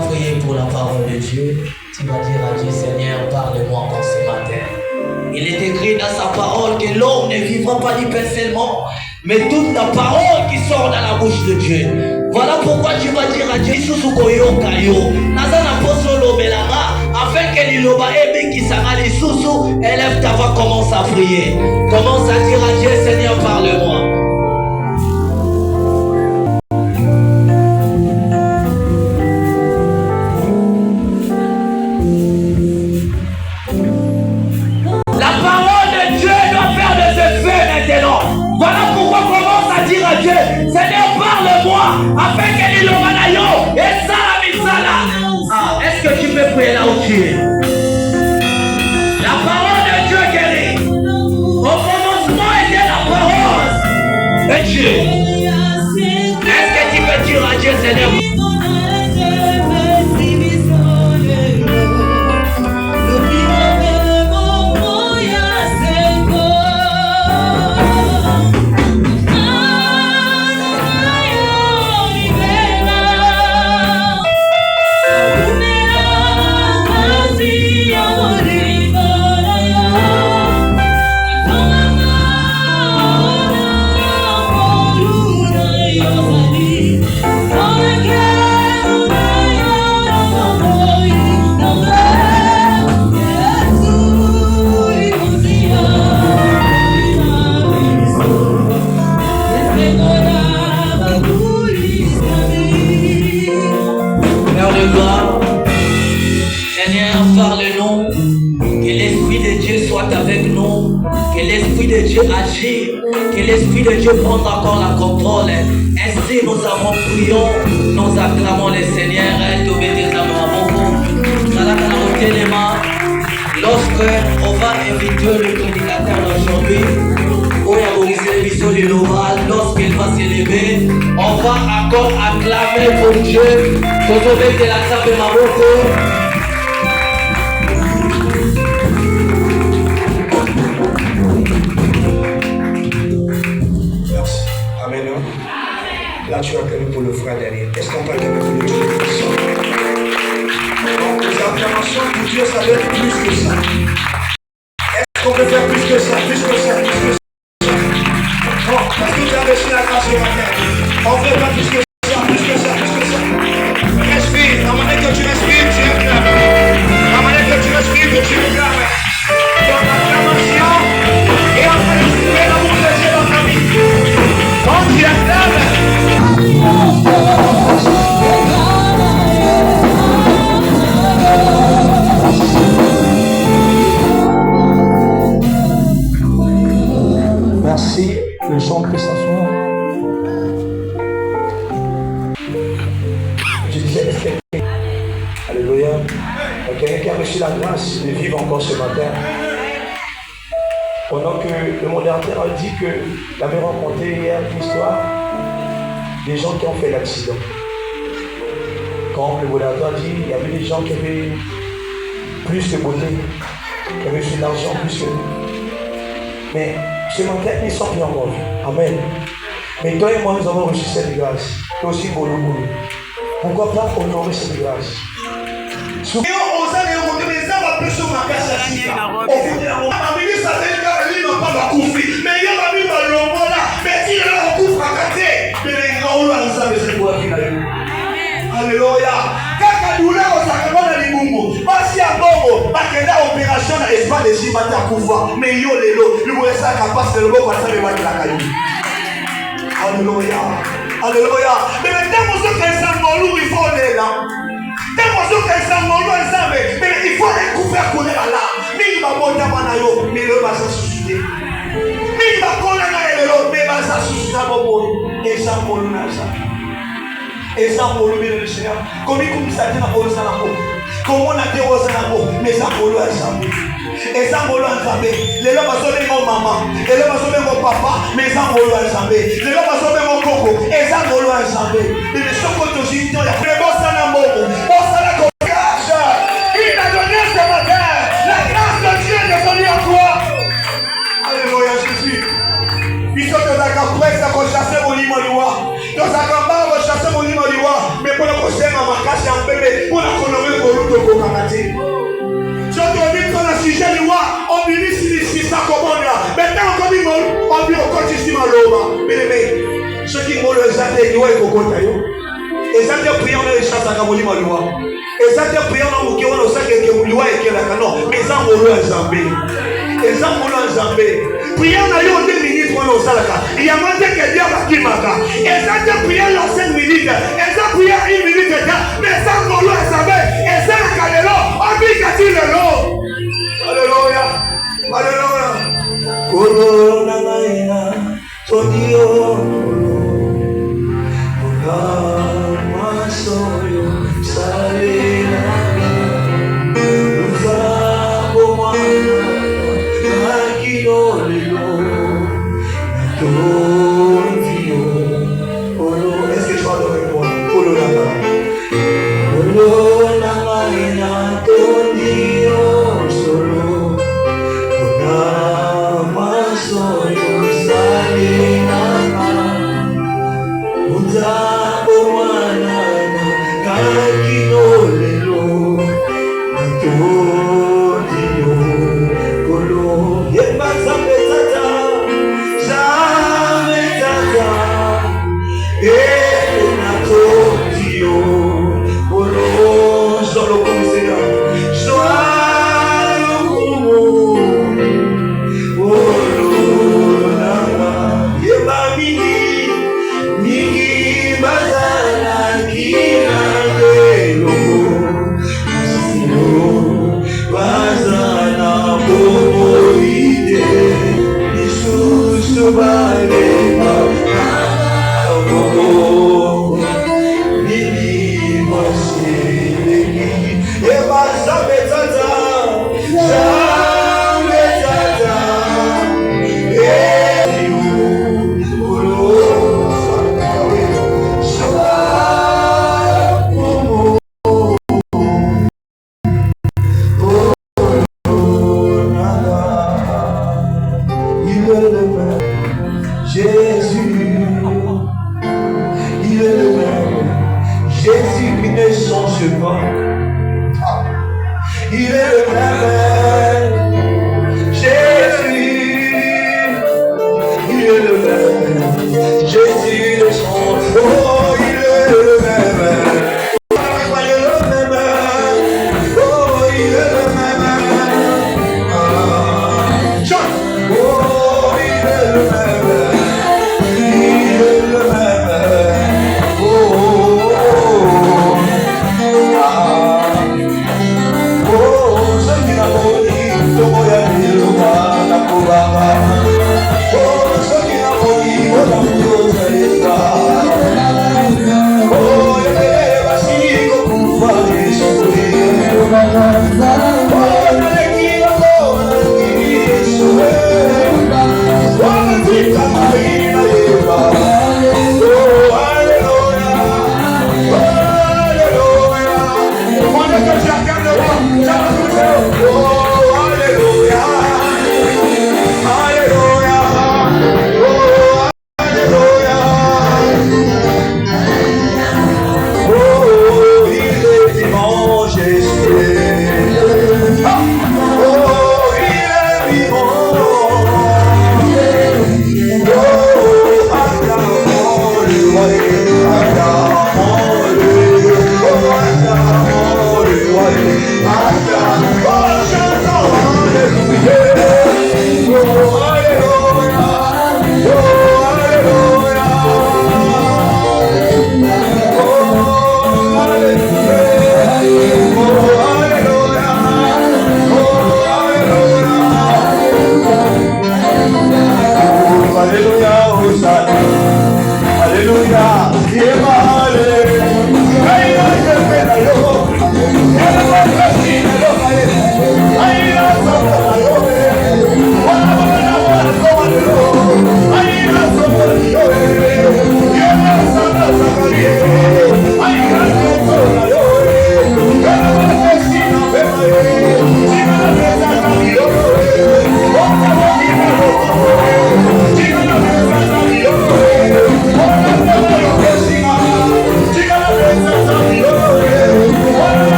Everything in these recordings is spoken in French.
vas prier pour la parole de Dieu. Tu vas dire à Dieu, Seigneur, parle-moi encore ce matin. Il est écrit dans sa parole que l'homme ne vivra pas du pain seulement, mais toute la parole qui sort dans la bouche de Dieu. Voilà pourquoi tu vas dire à Dieu, afin que l'Iloba ebe qui s'arrête les sous, élève ta voix, commence à prier. Commence à dire à Dieu, Seigneur, parle-moi. Seigneur, parle-moi afin qu'elle ait le manayo et ça la misala. Ah, est-ce que tu peux prier là où tu es? La parole de Dieu guérit. Au commencement était la parole de Dieu. Est-ce que tu peux dire à Dieu, Seigneur? Agir, que l'Esprit de Dieu prenne encore la contrôle. Ainsi nous avons prié, nous acclamons le Seigneur. Lorsque on va inviter le prédicateur d'aujourd'hui, lorsqu'il va s'élever, on va encore acclamer pour Dieu. Là, tu as acclamé pour le frère derrière. Est-ce qu'on peut acclamer pour le Dieu? Donc, les acclamations pour Dieu, ça doit être plus que ça. Est-ce qu'on peut faire plus que ça? Plus que ça, plus que ça. Non, parce que tu as reçu la grâce ce matin. On ne fait pas plus que ça, plus que ça, plus que ça. Respire. La manière que tu respires, tu acclames. La manière que tu respires, tu acclames. Donc, l'acclamation est en train de trouver l'amour de Dieu dans ta vie. Donc, tu acclames. Merci, le chant peut s'asseoir. Je disais, est-ce que alléluia, quelqu'un qui a reçu la grâce de vivre encore ce matin, pendant que le modérateur a dit qu'il avait rencontré hier une histoire des gens qui ont fait l'accident. Quand le modérateur a dit, il y avait des gens qui avaient plus de beauté, qui avaient fait de l'argent plus que nous. Mais ce matin, ils sont plus en mort. Amen. Mais toi et moi, nous avons reçu cette grâce. Toi aussi, Bolo Bolo. Pourquoi pas honorer cette grâce? Alléluia. Kaka doula osakama na libungu. Basi ya bongo bakenda opération na espace de Jibata kufa. Mais yo lelo, liboesa kapase lelo kwa sabe bakila kayu. Alléluia. Alléluia. Mais maintenant ce que ça molu il faut là. Tellement ce que ça molu ensemble, mais il faut découvrir connaître là. Mingi ba bonda bana yo, mais le ba sa susciter. Mingi ba kona na lelo, mais ba sa susciter bobo. Et ça molu na ça. Et ça pour le bien du Seigneur. Comme il coupe ça dans le salon. Comme on a dit au salon, mais ça pour le ensemble. Et ça pour le ensemble. Les gens passent même mon maman, les gens passent même mon papa, mais ça pour le ensemble. Les gens passent même mon coco, et ça pour le ensemble. Et les gens qui ont dit, il y a des bons salons, bon salon grâce. Il t'a donné ce matin la grâce de Dieu est descendue en toi. Alléluia Jésus. Ils sont dans la campagne, ça va chasser mon limon. Dans la campagne, on va chasser mon limon. Mais pour le kosema makasi ya mbele mpona konowe moluto kokakati. Soki obi tona sujet liwa obimisi lisisa kobonela maintenant okomi molu obi okotisi maloba bileme soki ngolo eza te liwa ekokota yo eza te priere oyo esasaka molimo liwa eza te priere na moke wana osakeke liwa ekelaka non mais eza ngolo ya nzambe eza ngolo ya nzambe priere na yo 2 minutes wana osalaka yango te ke dia bakimaka eza te priere ya 5 minutes eza priere 1 minute eka mais eza ngolo ya nzambe ezalaka lelo obikati lelo. Alléluia, alléluia. Corona maina, todio, masoyo, salena, uzabo mwana, nakino lelo, todio. Est-ce que tu vas adorer moi? Corona maina, todio.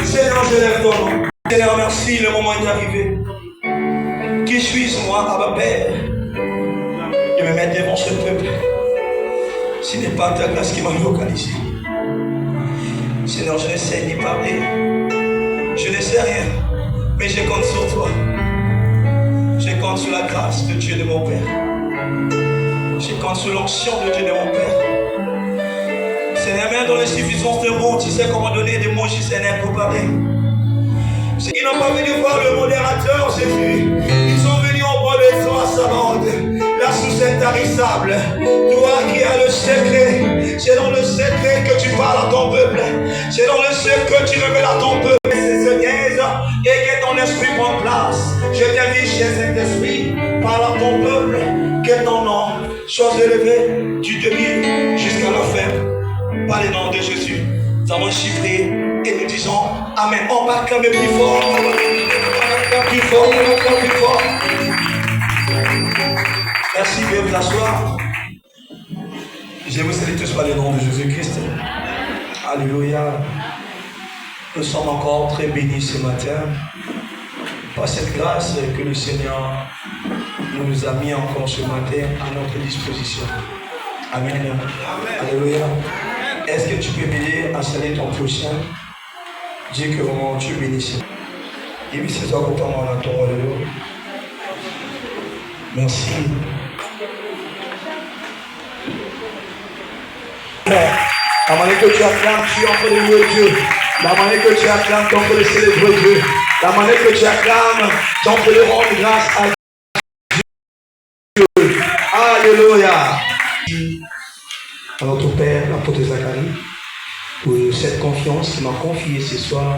Seigneur, je lève ton nom. Seigneur, merci, le moment est arrivé. Qui suis-je, moi, Abba Père, de me mettre devant ce peuple? Ce n'est pas ta grâce qui m'a localisé. Seigneur, je ne sais ni parler. Je ne sais rien. Mais je compte sur toi. Je compte sur la grâce de Dieu de mon Père. Je compte sur l'onction de Dieu de mon Père. Seigneur, même dans les suffisances de mots, tu sais comment donner des mots, Seigneur, pour parler. Ils n'ont pas venu voir le modérateur, Jésus. Ils sont venus au bord de toi, Sabaoth, la source intarissable. Toi qui as le secret, c'est dans le secret que tu parles à ton peuple. C'est dans le secret que tu révèles à ton peuple. C'est ce niaise et que ton esprit prend place. Je t'invite, cher Saint-Esprit, parle à ton peuple, que ton nom soit élevé du début jusqu'à la fin. Par le nom de Jésus, nous allons chiffrer et nous disons Amen. On va clamer plus fort. On va clamer plus fort. On va clamer plus fort. Merci, veuillez vous asseoir. Je vous salue tous par le nom de Jésus-Christ. Alléluia. Nous sommes encore très bénis ce matin par cette grâce que le Seigneur nous a mis encore ce matin à notre disposition. Amen. Amen. Alléluia. Est-ce que tu peux m'aider à saluer ton prochain? Dis que vraiment tu bénisses. Et puis c'est ça pour toi, mon ton alléluia. Merci. La manière que tu acclames, tu es en train de louer Dieu. La manière que tu acclames, tu es en train de célébrer Dieu. La manière que tu acclames, tu es en train de rendre grâce à Dieu. Alléluia. À notre Père, l'apôtre Zacharie, pour cette confiance qu'il m'a confiée ce soir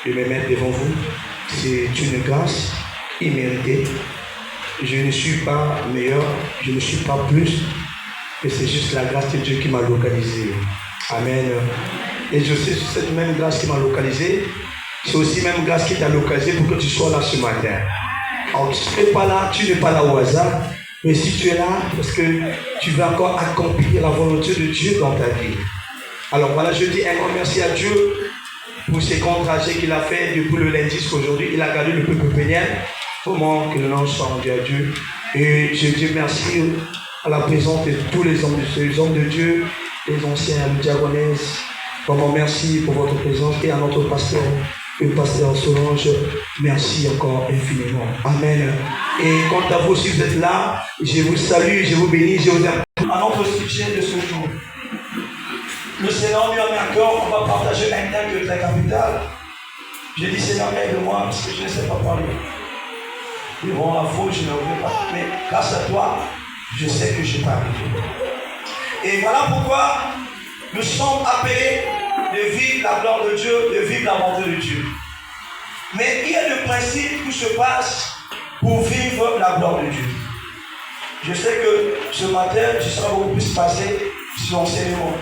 de me mettre devant vous. C'est une grâce imméritée. Je ne suis pas meilleur, je ne suis pas plus, mais c'est juste la grâce de Dieu qui m'a localisé. Amen. Et je sais que cette même grâce qui m'a localisé, c'est aussi la même grâce qui t'a localisé pour que tu sois là ce matin. Alors tu n'es pas là, tu n'es pas là au hasard. Mais si tu es là, parce que tu veux encore accomplir la volonté de Dieu dans ta vie. Alors voilà, je dis un grand merci à Dieu pour ces grands trajets qu'il a fait depuis le lundi jusqu'à aujourd'hui. Il a gardé le peuple péniel. Comment que le nom soit rendu à Dieu. Et je dis merci à la présence de tous les hommes de Dieu, les anciens, les diaconesses. Vraiment merci pour votre présence et à notre pasteur. Le pasteur Solange, merci encore infiniment. Amen. Et quant à vous, si vous êtes là, je vous salue, je vous bénis, je vous aime. À notre sujet de ce jour, le Seigneur lui a mis à cœur, on va partager un thème de la capitale. J'ai dit, Seigneur, aide-moi parce que je ne sais pas parler. Devant la faute, je ne veux pas. Mais grâce à toi, je sais que je parle. Et voilà pourquoi nous sommes appelés de vivre la gloire de Dieu, de vivre la bonté de Dieu. Mais il y a le principe qui se passe pour vivre la gloire de Dieu. Je sais que ce matin, je serai beaucoup plus passé sur l'enseignement.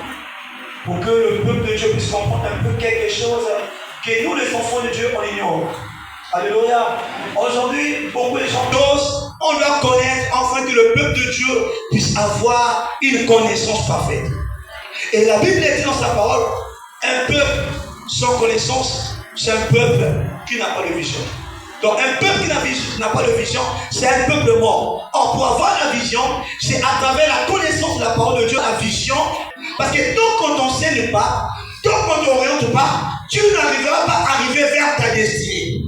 Pour que le peuple de Dieu puisse comprendre un peu quelque chose que nous, les enfants de Dieu, on ignore. Alléluia. Aujourd'hui, beaucoup de gens dosent, on doit connaître afin que le peuple de Dieu puisse avoir une connaissance parfaite. Et la Bible dit dans sa parole, un peuple sans connaissance, c'est un peuple qui n'a pas de vision. Donc un peuple qui n'a pas de vision, c'est un peuple mort. Or pour avoir la vision, c'est à travers la connaissance de la parole de Dieu, la vision. Parce que tant qu'on ne t'enseigne pas, tant qu'on ne t'oriente pas, tu n'arriveras pas à arriver vers ta destinée.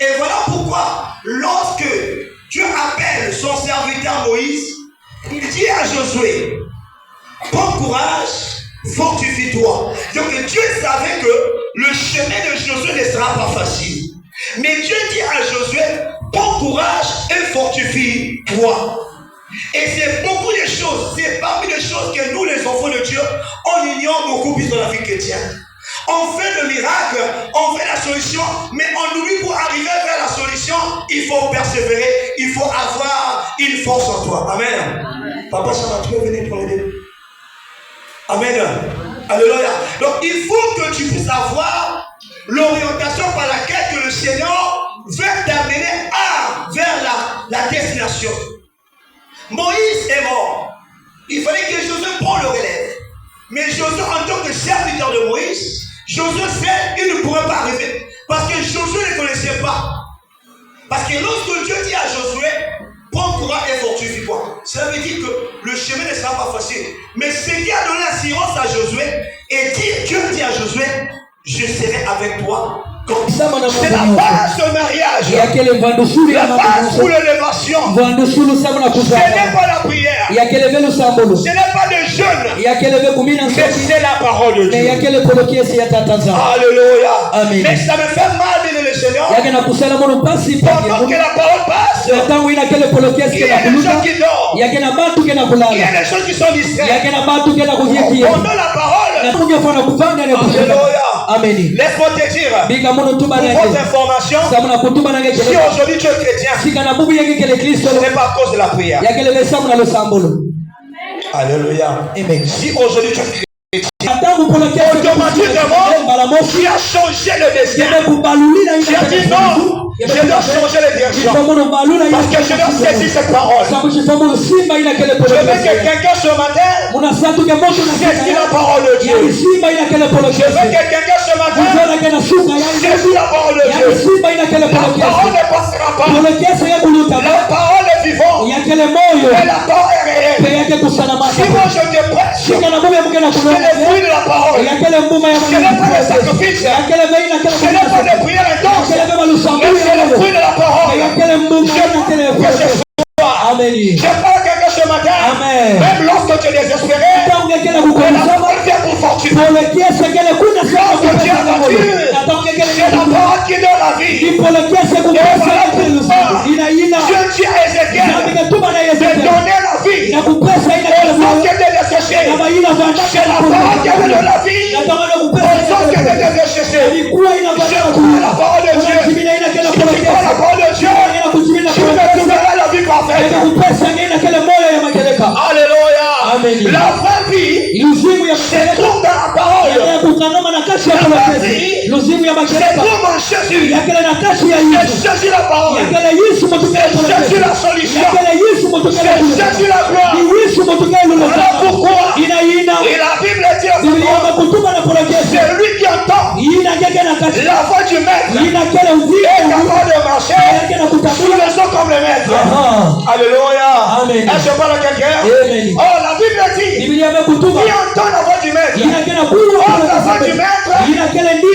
Et voilà pourquoi, lorsque Dieu appelle son serviteur Moïse, il dit à Josué, prends courage, fortifie-toi. Donc Dieu savait que le chemin de Josué ne sera pas facile. Mais Dieu dit à Josué, prends courage et fortifie-toi. Et c'est beaucoup de choses, c'est parmi les choses que nous les enfants de Dieu, on ignore beaucoup plus dans la vie chrétienne. On fait le miracle, on fait la solution, mais on oublie pour arriver vers la solution, il faut persévérer, il faut avoir une force en toi. Amen. Papa, ça va, tu peux venir pour l'aider. Amen. Alléluia. Donc il faut que tu puisses avoir l'orientation par laquelle que le Seigneur veut t'amener vers la destination. Moïse est mort. Il fallait que Josué prenne le relève. Mais Josué, en tant que serviteur de Moïse, Josué sait qu'il ne pourrait pas arriver. Parce que Josué ne connaissait pas. Parce que lorsque Dieu dit à Josué, prends courage et fortifie-toi, cela veut dire que le chemin ne sera pas facile. Mais ce qui a donné l'assurance à Josué, et Dieu dit à Josué, je serai avec toi. C'est la base du mariage. La base pour l'élévation. Ce n'est pas la prière. Ce n'est pas le jeûne. Mais c'est la parole de Dieu. Alléluia. Mais ça me fait mal de le Seigneur. Pendant que la parole passe, il y a des gens qui dorment. Il y a des gens qui sont distraits. Pendant la parole. Alléluia. Laisse-moi te dire. Pour votre information, si aujourd'hui tu es chrétien, ce n'est pas à cause de la prière. Alléluia. Si aujourd'hui tu es chrétien, automatiquement, tu as changé le destin. Tu as dit non, je dois changer les directions. Parce que je dois saisir cette parole. Je veux que quelqu'un ce matin saisisse la parole de Dieu. Je veux que quelqu'un ce matin saisisse la parole de Dieu. La parole ne passera pas. La parole est vivante. Et la parole est réelle. Si moi je te prêche, c'est le fruit de la parole. Ce n'est pas le sacrifice. Ce n'est pas les prières intenses. Mais c'est le fruit de la parole. Je parle à quelqu'un ce matin. Même lorsque tu es désespéré, la parole vient pour fortifier. Lorsque tu es abattu, c'est la parole qui donne la vie. Et voilà pourquoi Dieu dit à Ézéchiel de donner la vie. Aux gens qui étaient desséchés, c'est la parole qui donne la vie. Aux gens qui étaient desséchés, je crois la parole de Dieu. Je crois la parole de Dieu. Je me trouverai la vie parfaite. Alléluia. La vraie vie se trouve dans la parole. La vraie vie se trouve en Jésus. C'est Jésus la parole. C'est Jésus la solution. C'est Jésus la gloire. Voilà pourquoi. Et la Bible dit c'est lui qui entend la voix du maître est capable de marcher sous les eaux comme le maître. Alléluia. Est-ce que je parle à quelqu'un? Oh, la Bible dit qui entend la voix du maître. Oh, la voix du maître,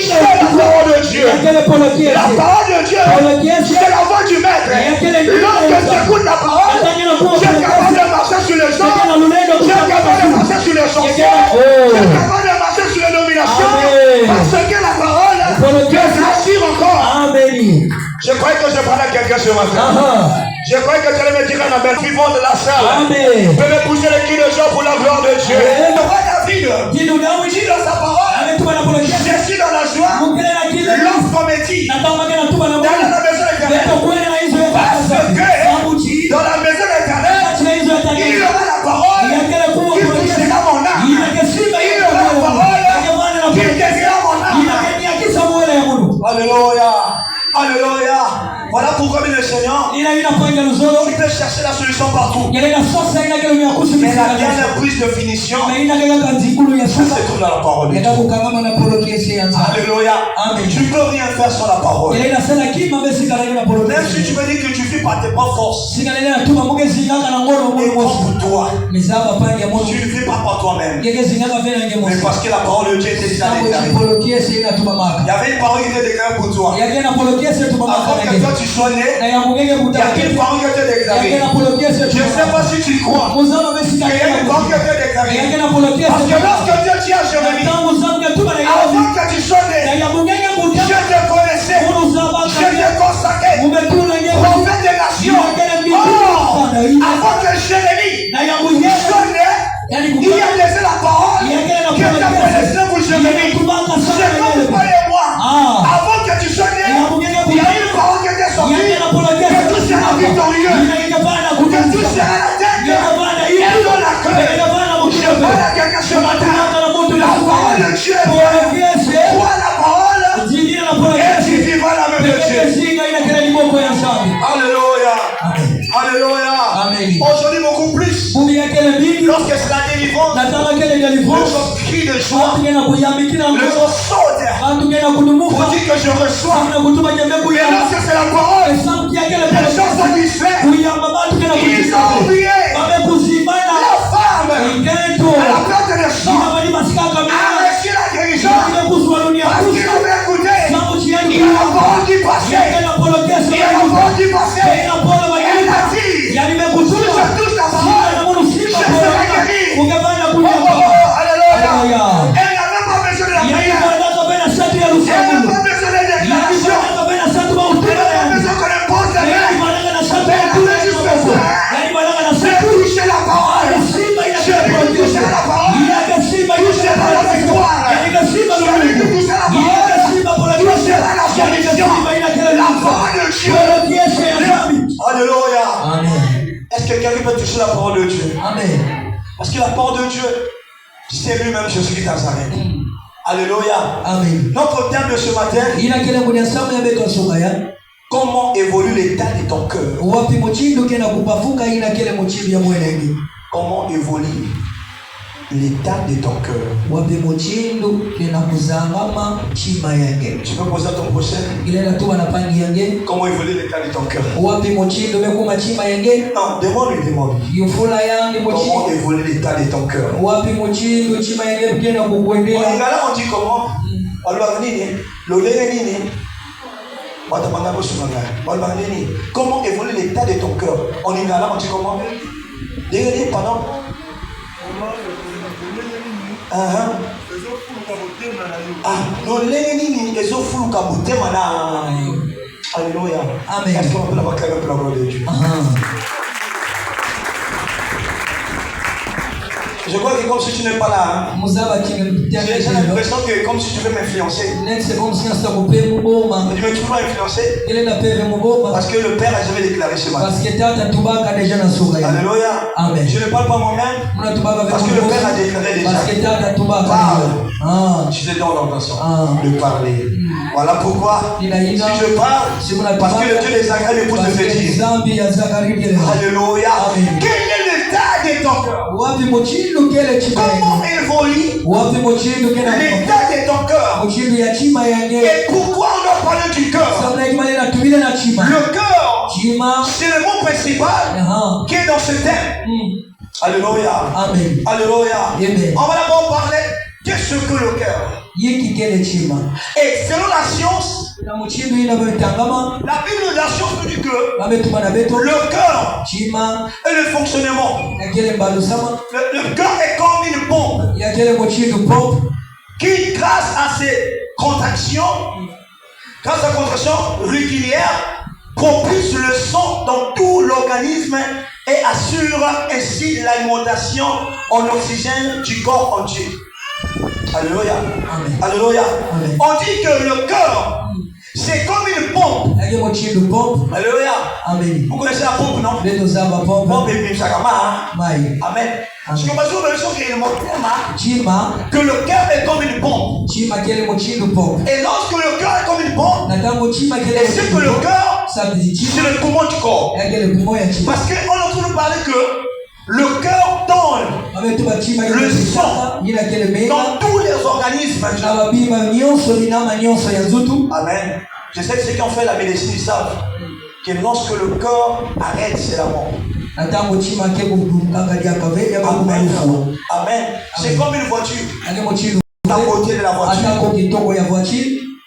c'est la parole de Dieu. La parole de Dieu, c'est la voix du maître. Lorsque tu écoutes la parole, tu es capable de marcher sur les eaux. Tu es capable de marcher sur les chansons. Tu es capable de marcher sur les dominations. Parce que la parole te rassure encore. Je croyais que je parlais à quelqu'un ce matin. Je croyais que tu allais me dire un amen. Vivant de la salle. Peux me pousser le cri de joie pour la gloire de Dieu. Le roi David dit dans sa parole, je suis dans la joie. Lorsqu'on me dit, dans la maison éternelle. Parce que dans la maison éternelle, il y aura la parole qui touchera mon âme. Il y aura la parole qui guérira mon âme. Alléluia. Alléluia. Voilà pourquoi le Seigneur, il peut chercher la solution partout. Mais la dernière prise de finition, ça se trouve dans la parole de Dieu. Alléluia. Tu ne peux rien faire sans la parole. Même si tu me dis que tu fais par tes propres forces, et pour toi, tu ne fais pas par toi-même. Mais parce que la parole de Dieu était déjà déclarée. Il y avait une parole qui était déclarée pour toi. Avant que toi tu sois né, il y a une parole qui était déclarée. Je ne sais pas si tu crois. Il y a une parole qui était déclarée. Parce que lorsque Dieu dit à Jérémie, avant que tu sois né, je te connaissais, je te consacrais, prophète des nations. Oh, avant que Jérémie soit né, il y a laissé la parole que tu connaissais pour Jérémie. C'est comme toi et moi. Avant que tu sois né, il y a une parole qui était sortie, que tu seras victorieux, que tu seras la tête et non la queue. Je parle à quelqu'un ce matin. La parole de Dieu, crois la parole et tu vivras la même de Dieu. Alléluia. Alléluia. Aujourd'hui beaucoup plus. Lorsque c'est la délivrance, délivrance, les gens crient de joie, les gens sautent pour dire que je reçois. Et lorsque c'est la parole, les gens satisfaits, ils ont oublié la femme à la place de champ a reçu la guérison parce qu'il avait écouté. Il y a la parole qui passait. Il y a la parole qui passait. Elle a dit, si je touche la parole, je serai guéri. Alléluia. Elle n'a même pas besoin de la prière. Elle n'a pas besoin de déclaration. Elle n'a pas besoin qu'on impose les mains. Elle a juste besoin de toucher la parole. Je vais toucher la parole. Toucher la victoire. Je vais toucher la parole. Toucher la bénédiction. La parole de Dieu. Alléluia. Est-ce que quelqu'un peut toucher la parole de Dieu? Amen. Parce que la parole de Dieu, c'est lui-même Jésus Nazareth. Alléluia. Amen. Notre thème de ce matin, comment évolue l'état de ton cœur? Comment évolue l'état de ton cœur? Tu peux poser à ton prochain. Comment évolue l'état de ton cœur? Non, demande-lui. Comment évolue l'état de ton cœur? En lingala on dit comment? Comment évolue l'état de ton cœur? En lingala on dit comment? Pardon. Alléluia. Amen. Est-ce qu'on peut l'avoir clairement pour la gloire de Dieu? Je crois que comme si tu n'es pas là, j'ai l'impression que comme si tu veux m'influencer. Mais tu ne peux pas influencer parce que le Père a jamais déclaré ce matin. Alléluia. Amen. Je ne parle pas moi-même parce que le Père a déclaré déjà. Parle. Je te donne l'intention de parler. Voilà pourquoi si je parle, parce que le Dieu des agrès me pousse de te dire. Alléluia. Quel est l'état de ton cœur? Comment évolue l'état de ton cœur? Et pourquoi on doit parler du cœur? Le cœur, c'est le mot principal qui est dans ce thème. Alléluia. Amen. Alléluia. Amen. On va d'abord parler de ce que le cœur. Et selon la science, la Bible de la science nous dit que le cœur et le fonctionnement, le cœur est comme une pompe qui, grâce à ses contractions régulières, propulse le sang dans tout l'organisme et assure ainsi l'alimentation en oxygène du corps entier. Alléluia. Amen. Alléluia. Amen. On dit que le cœur, c'est comme une pompe. Alléluia. Amen. Vous connaissez la pompe, non? Pompe et puis Amen. Amen. Que le cœur est comme une pompe. Et lorsque le cœur est comme une pompe, c'est que le cœur, c'est le poumon du corps. Parce qu'on est en train de parler que le cœur donne le sang dans tous les organismes. Amen. Je sais que ceux qui ont fait la médecine, ils savent que lorsque le corps arrête, c'est la mort. Amen. Amen. C'est comme une voiture. À côté de la voiture,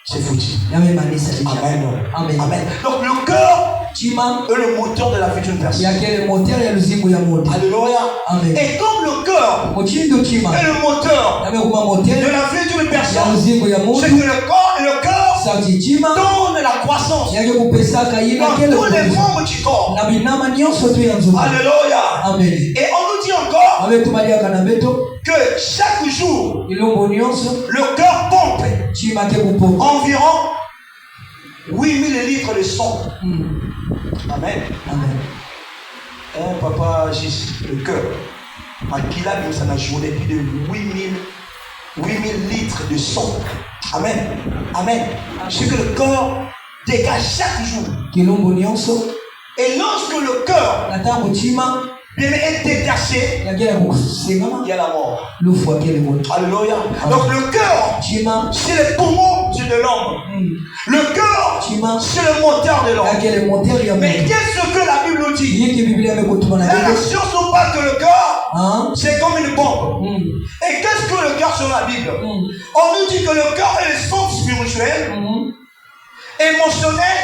c'est foutu. Amen. Amen. Amen. Donc le cœur est le moteur de la vie d'une personne. Alléluia. Amen. Et comme le cœur est le moteur de la vie d'une personne, c'est que le cœur donne la croissance dans tous les membres du corps. Alléluia. Amen. Et on nous dit encore que chaque jour, le cœur pompe environ 8000 litres de sang. Amen. Amen. Papa, le cœur, qu'il a dans sa journée plus de 8000 litres de sang. Amen. Amen. C'est que le cœur dégage chaque jour. Et lorsque le cœur bien est détaché, il y a la mort. Alléluia. Donc le cœur, c'est le poumon de l'homme. Le cœur, c'est le moteur de l'homme. Mais qu'est-ce que la Bible nous dit? La science nous parle que le cœur, c'est comme une bombe. Et qu'est-ce que le cœur sur la Bible? On nous dit que le cœur est le centre spirituel, émotionnel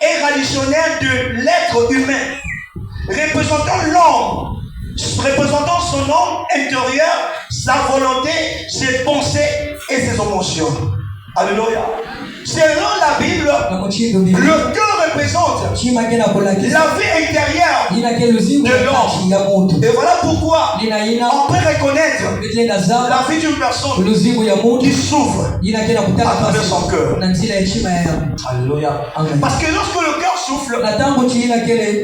et relationnel de l'être humain, représentant l'homme, représentant son homme intérieur, sa volonté, ses pensées et ses émotions. Alléluia. Selon la Bible, le cœur représente la vie intérieure de l'homme. Et voilà pourquoi on peut reconnaître la vie d'une personne qui souffre à travers son cœur. Alléluia. Parce que lorsque le cœur souffle,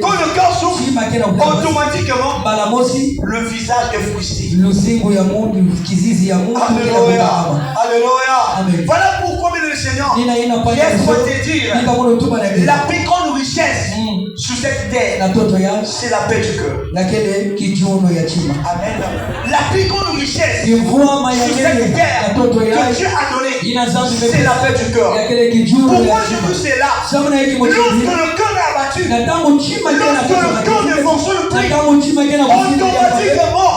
quand le cœur souffle, automatiquement, le visage est frustré. Alléluia. Alléluia. Voilà pourquoi, le Seigneur, je peux te dire, la plus grande richesse sur cette terre, c'est la paix du cœur. Amen. La plus grande richesse sur cette terre que Dieu a donnée, c'est la paix du cœur. Pourquoi je dis cela? Lorsque le cœur est abattu, lorsque le cœur ne fonctionne plus, automatiquement,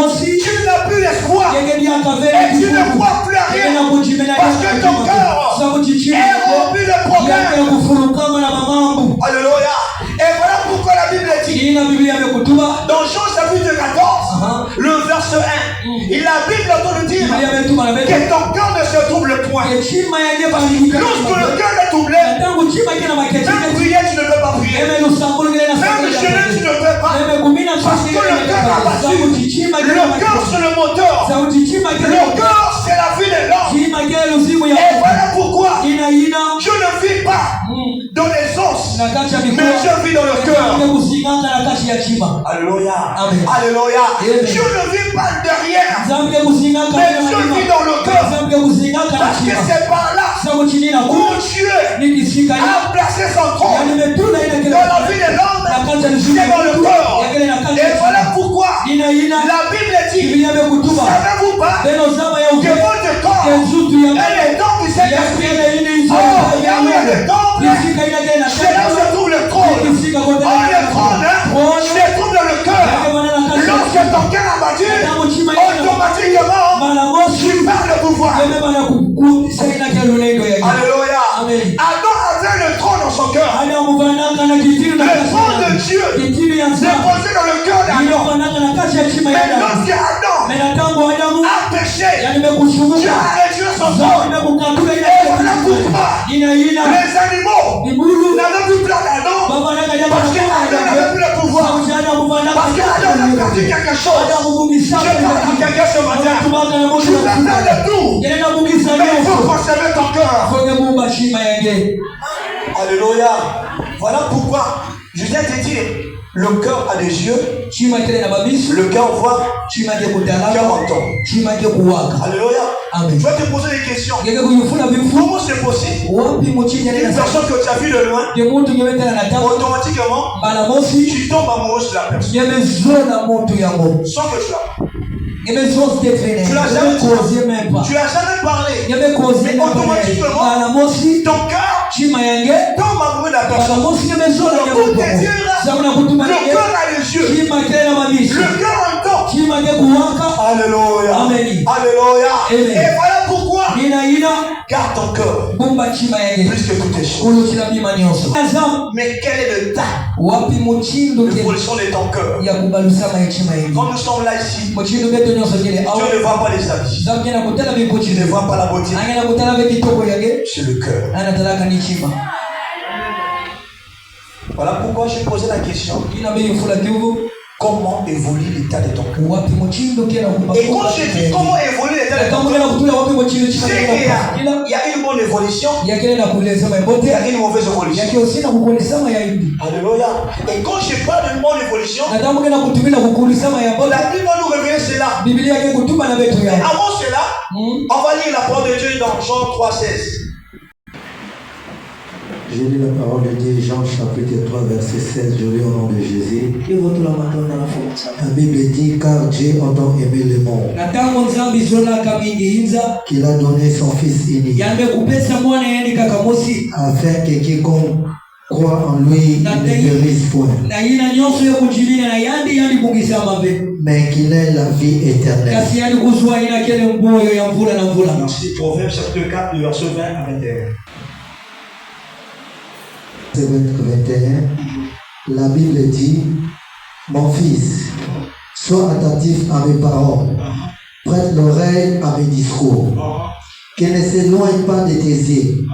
tu n'as plus l'espoir et tu ne crois plus à rien parce que ton cœur est rempli de problèmes. Alléluia. Et voilà pourquoi la Bible dit dans Jean chapitre 14, le verset 1, la Bible nous dit que ton cœur ne se trouble point. Lorsque le cœur est troublé, même prier tu ne peux pas prier, même jeûner tu ne peux pas, parce que le cœur a battu. Le cœur c'est le moteur, le cœur c'est la vie de l'homme. Et voilà pourquoi je ne vis pas dans les os, mais je vis dans le cœur. Alléluia. Alléluia. Je ne vis pas derrière, mais je vis dans le cœur. Parce que c'est par là où Dieu a placé son trône dans la vie de l'homme, c'est dans le cœur. Et voilà pourquoi la Bible dit, savez-vous pas que votre corps est le temple du Saint-Esprit? Oh, il y a le temple, c'est là où se trouve le trône. Oh, le trône se trouve dans le cœur. Lorsque ton cœur est battu, automatiquement, tu perds le pouvoir. Alléluia. Adam avait le trône dans son cœur. Le trône de Dieu s'est posé dans le cœur d'Adam. Mais lorsque Adam a péché, Dieu a réduit son trône. Et voilà pourquoi les animaux n'avaient plus place d'Adam, parce qu'Adam n'avait plus le pouvoir, parce qu'Adam a perdu quelque chose. Je parle à quelqu'un ce matin, tu peux faire le tout, mais il faut conserver ton cœur. Alléluia. Voilà pourquoi je viens te dire, le cœur a des yeux, le cœur voit, le cœur entend. Alléluia. Amen. Je vais te poser des questions. Comment c'est possible? Une personne que tu as vue de loin, automatiquement, tu tombes amoureuse de la personne sans que tu l'as. Tu l'as jamais parlé. Mais automatiquement, ton cœur tombe amoureux de la personne. Donc, pour te dire, le cœur a les yeux, le cœur entend. Alléluia. Alléluia. Et voilà pourquoi garde ton cœur plus que toutes les choses. Mais quel est le temps de position de ton cœur? Quand nous sommes là ici, Dieu ne voit pas les habits, tu ne vois pas la beauté, c'est le cœur. Voilà pourquoi j'ai posé la question. Comment évolue l'état de ton cœur? Et quand je dis comment évolue l'état de ton cœur, tu sais qu'il y a une bonne évolution, il y a une mauvaise évolution. Alléluia. Et quand je parle d'une bonne évolution, la Bible va nous révéler cela. Mais avant cela, on va lire la parole de Dieu dans Jean 3,16. Je lis la parole de Dieu, Jean chapitre 3, verset 16, je lis au nom de Jésus. La Bible dit, car Dieu a tant aimé le monde, qu'il a donné son Fils unique, afin que quiconque croit en lui ne périsse point, mais qu'il ait la vie éternelle. Merci. Proverbe chapitre 4, verset 20 à 21. Verset 21, la Bible dit, mon fils, sois attentif à mes paroles, prête l'oreille à mes discours, qu'elles ne s'éloignent pas de tes yeux,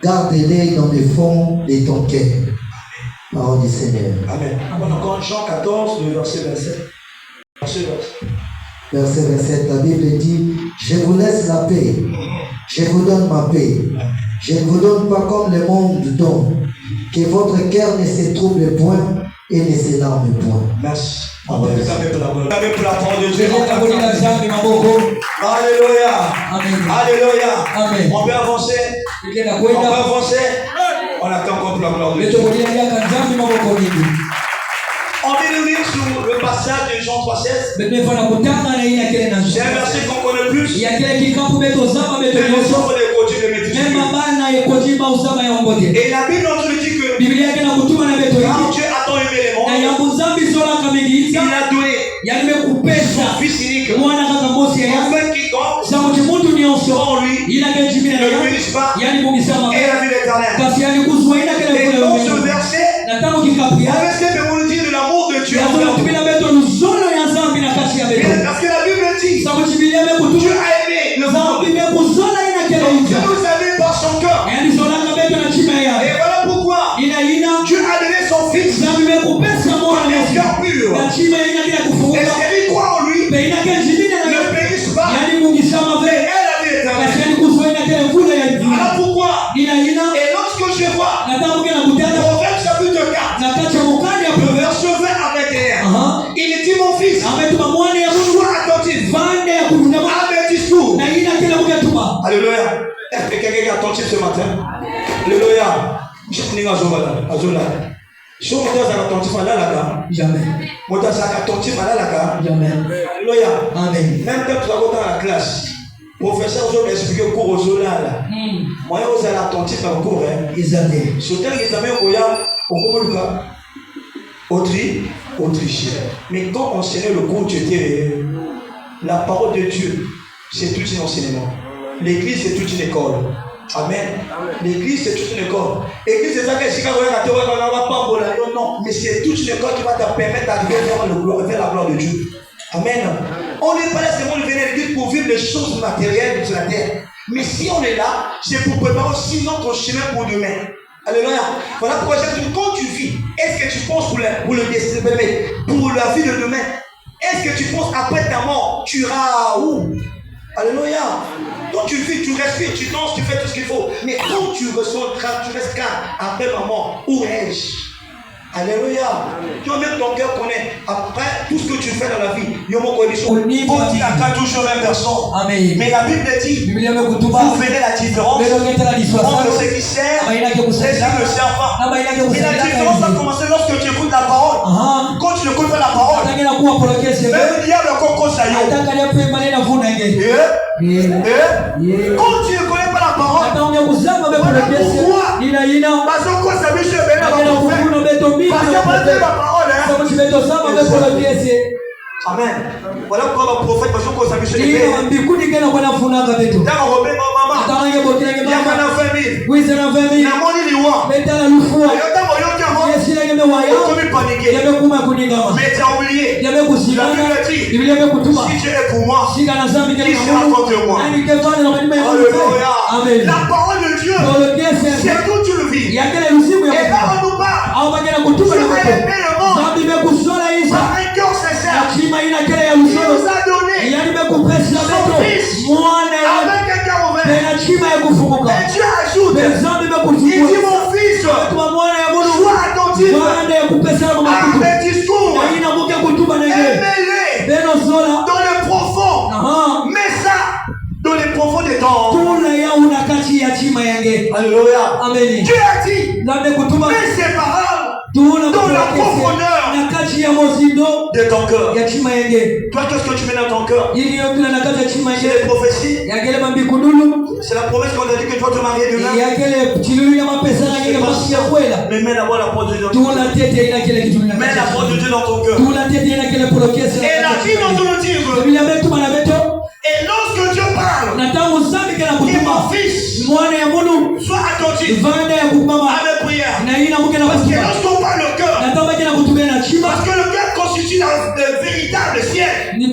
garde-les dans le fond de ton cœur. Parole du Seigneur. Amen. Encore Jean 14, le verset 27. Verset 27, la Bible dit, je vous laisse la paix, je vous donne ma paix. Je ne vous donne pas comme le monde donne, que votre cœur ne se trouble point et ne s'élarme point. Merci. Amen. Pour la parole de Dieu. Alléluia. Alléluia. Amen. On peut avancer. On peut avancer. On attend encore pour la gloire de Dieu. On vient de lire sur le passage de Jean 3,16. C'est un verset qu'on connaît plus. Mais le sort des côtés de maîtrise. Et la Bible nous dit que quand Dieu a tant aimé le monde, il a donné son Fils unique. Afin quiconque croit en lui ne périsse pas et la vie éternelle. Et dans ce verset, on essaie de nous dire de l'amour de Dieu. Parce que la Bible dit Dieu a aimé le monde. Donc Dieu nous a aimé par son cœur. Et voilà pourquoi Dieu a donné son Fils par un cœur pur. Et celui qui croit en lui ne périsse pas et la vie éternelle. Voilà pourquoi. Et lorsque je vois Proverbe chapitre 4, le verset 20 à 21, il dit mon fils, sois attentif à mes discours. Alléluia. Est-ce que quelqu'un est attentif ce matin? Alléluia. Je suis venu à Zola. Si on est attentif à la jamais. On est attentif à la Alléluia. Amen. Même quand tu vas dans la classe, professeur vous explique au cours aux Zola. Moi, vous êtes attentif à cours. Sur tel examen, au Autriche. Mais quand on enseignait le cours, tu étais la parole de Dieu, c'est tout un enseignement. L'église, c'est toute une école. Amen. L'église, c'est toute une école. L'église, c'est ça que non, mais c'est toute une école qui va te permettre d'arriver vers la gloire de Dieu. Amen. On n'est pas là seulement de venir à l'église pour vivre les choses matérielles de la terre. Mais si on est là, c'est pour préparer aussi notre chemin pour demain. Alléluia. Voilà pourquoi j'ai dit, quand tu vis, est-ce que tu penses pour la vie de demain? Est-ce que tu penses après ta mort, tu iras où? Alléluia. Quand tu vis, tu respires, tu danses, tu fais tout ce qu'il faut. Mais quand tu reçois, tu restes calme après ma mort, où ai-je? Alléluia. Tu as même ton cœur connaît. Après tout ce que tu fais dans la vie, il y a mon condition. On dit toujours même personne. Mais la Bible dit, vous verrez la différence entre ceux qui servent et ceux qui ne servent pas. Mais la différence va commencer lorsque tu écoutes la parole. Quand tu n'écoutes pas la parole, même il y a le coco saillot. Quand tu ne connais pas la parole, voilà pourquoi parce que la parole, amen. Voilà pourquoi le prophète va se chez les pères. Dans le maman, il y a 20 000. La monnaie du roi. Mais tu as oublié. La Bible dit, si Dieu est pour moi, qui sera contre moi? Alléluia. La parole de Dieu, c'est d'où tu le vis. Et là, on nous parle. Tu as aimé le monde par un cœur sincère. Il nous a donné son Fils avec un cœur ouvert. Et Dieu ajoute, il dit mon Fils, sois attentif à mes discours. Aimez-les dans le profond. Mais ça, dans les profonds des temps. Alléluia. Dieu a dit, inséparable dans la profondeur de ton cœur. Toi, qu'est-ce que tu mets dans ton cœur? C'est les prophéties. C'est la promesse qu'on a dit que tu vas te marier demain. Mais mets d'abord la parole de Dieu dans ton cœur. Mets la parole de Dieu dans ton cœur. Et la Bible nous dit que et lorsque Dieu parle, et mon fils, sois attentif à mes prières. Parce que lorsqu'on parle le cœur, parce que le cœur constitue le véritable ciel. Et la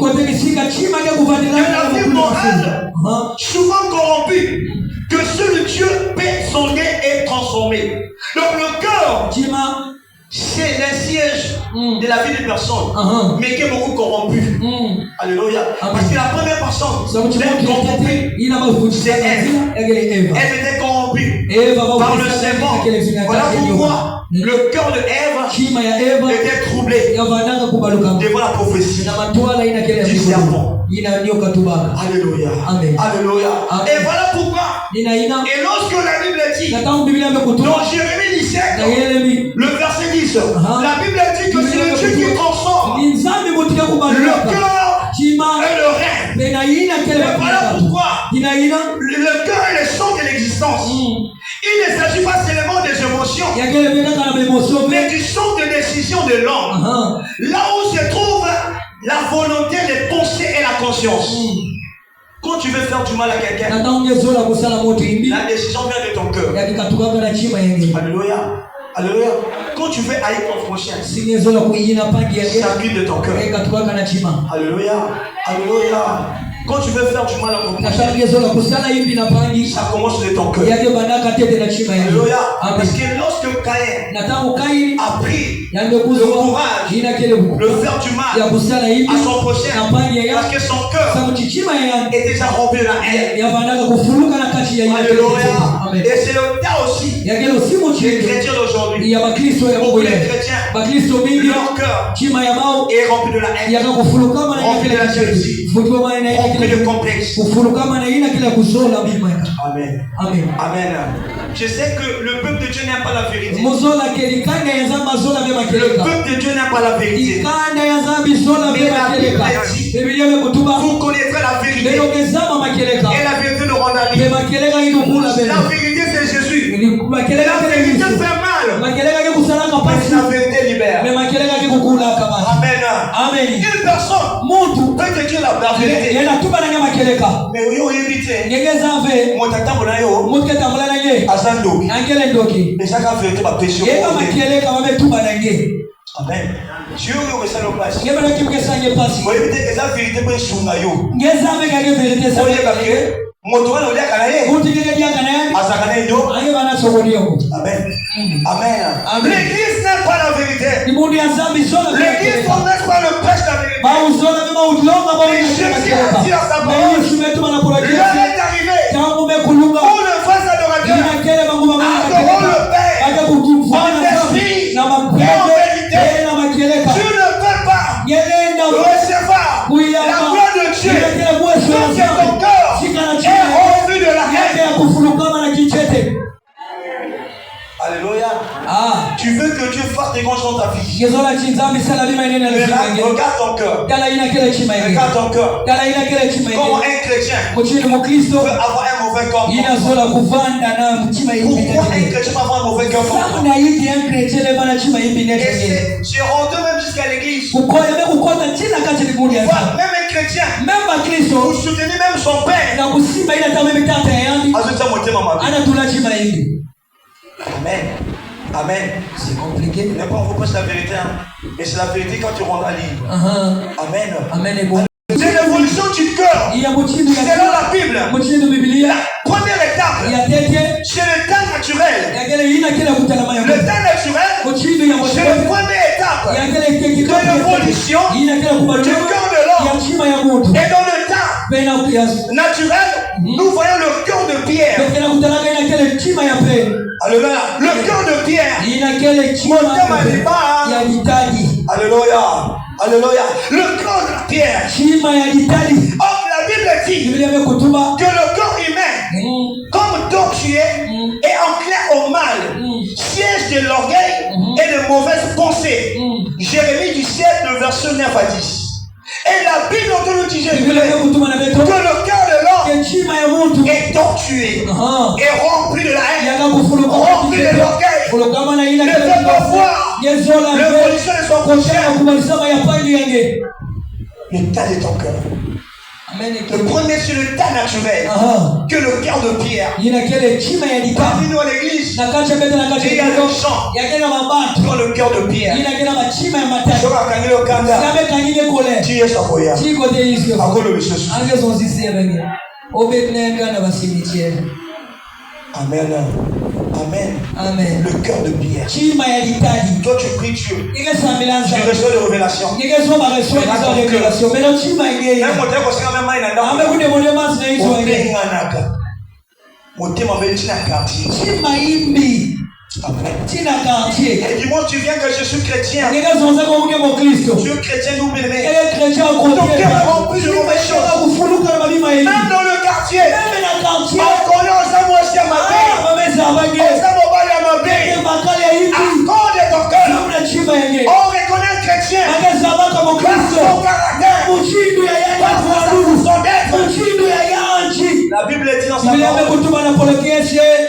vie morale, souvent corrompue, que seul Dieu peut sonder et transformer. Donc le cœur, c'est le siège de la vie de personne, mais qui est beaucoup corrompu. Alléluia. Parce que la première personne d'être corrompue, c'est Ève. Elle était corrompue par le serpent. Voilà pourquoi le cœur de Ève était troublé devant la prophétie du serpent. Alléluia. Alléluia. Et voilà pourquoi. Et lorsque la Bible dit, dans Jérémie 17, le verset 10, la Bible dit que c'est le Dieu qui transforme le cœur et le rêve. Et voilà pourquoi le cœur est le centre de l'existence. Il ne s'agit pas seulement des émotions, mais du centre de décision de l'homme. Là où se trouve la volonté, les pensées et la conscience. Quand tu veux faire du mal à quelqu'un, la décision vient de ton cœur. Alléluia. Alléluia. Quand tu veux haïr ton prochain, ça vient de ton cœur. Alléluia. Alléluia. Quand tu veux faire du mal à ton prochain, ça commence de ton cœur. Alléluia. Parce que lorsque Caïn a pris le courage de faire du mal à son prochain, parce que son cœur est déjà rempli de la haine. Alléluia. Et c'est le cas aussi des chrétiens d'aujourd'hui. Beaucoup de chrétiens, leur cœur est rempli de la haine, rempli de la jalousie, rempli de complexes. Amen. Amen. Amen. Je sais que le peuple de Dieu n'aime pas la vérité. Le peuple de Dieu n'aime pas la vérité. Mais la Bible dit, vous connaîtrez la vérité. Et la vérité nous rendra libre. La vérité c'est Jésus. La vérité fait mal. Mais la vérité libère. Amen. Amen. Une personne peut te dire la vérité. Mais oui, éviter. Mon tata Azando. Mais ça va faire ma pression. Amen. Dieu nous ressent nos places. Vous évitez que ça vérité pour Sungayo. Amen. Amen. L'église n'est pas la vérité. L'église n'est pas le prêche la vérité. Jésus a sa parole. L'heure est arrivée pour le vrai adorateur adorons le Père en esprit et en vérité. Tu ne peux pas recevoir la gloire de Dieu sans que ton cœur est rempli de la haine. Alléluia. Tu veux que Dieu fasse des grands choses dans ta vie. Regarde ton cœur. Regarde ton cœur. Comment un chrétien peut avoir un mauvais cœur. Pourquoi un chrétien peut avoir un mauvais cœur? J'ai rentré même jusqu'à l'église. Même un chrétien, vous soutenez même son père. Amen. Amen. C'est compliqué. Mais quand on vous prêche la vérité, et c'est la vérité quand tu rendras libre. Amen. Amen. C'est l'évolution du cœur. Selon la Bible, la première étape, c'est le temps naturel. Le temps naturel, c'est la première étape de l'évolution du cœur de l'homme. Et dans le temps naturel, nous voyons le cœur de Pierre. Alléluia. Le cœur de Pierre. Alléluia. Alléluia. Le cœur de Pierre. Or, la Bible dit que le corps humain, comme donc tu es, est enclin au mal. Si est pensée. Jérémie 17, le verset 9 à 10. Et la Bible nous dit que le cœur de l'homme est tortué, est rempli de la haine, rempli de l'orgueil, ne peut pas voir l'évolution de son prochain. L'état de ton cœur. Le premier, c'est le tas naturel, que le cœur de pierre. Parmi nous à l'église, il y a des gens qui ont le cœur de pierre. Amen. Amen. Amen. Le cœur de pierre. Toi, tu pries Dieu. Tu reçois des révélations. Et dis-moi, tu viens que je suis chrétien. Tu es chrétien, nous bien-aimé. Ton cœur est rempli de mauvaises choses. Même dans le quartier, on connaît ensemble aussi à ma paix. Accorde ton cœur. On reconnaît un chrétien par son caractère, par son être. La Bible dit dans sa parole,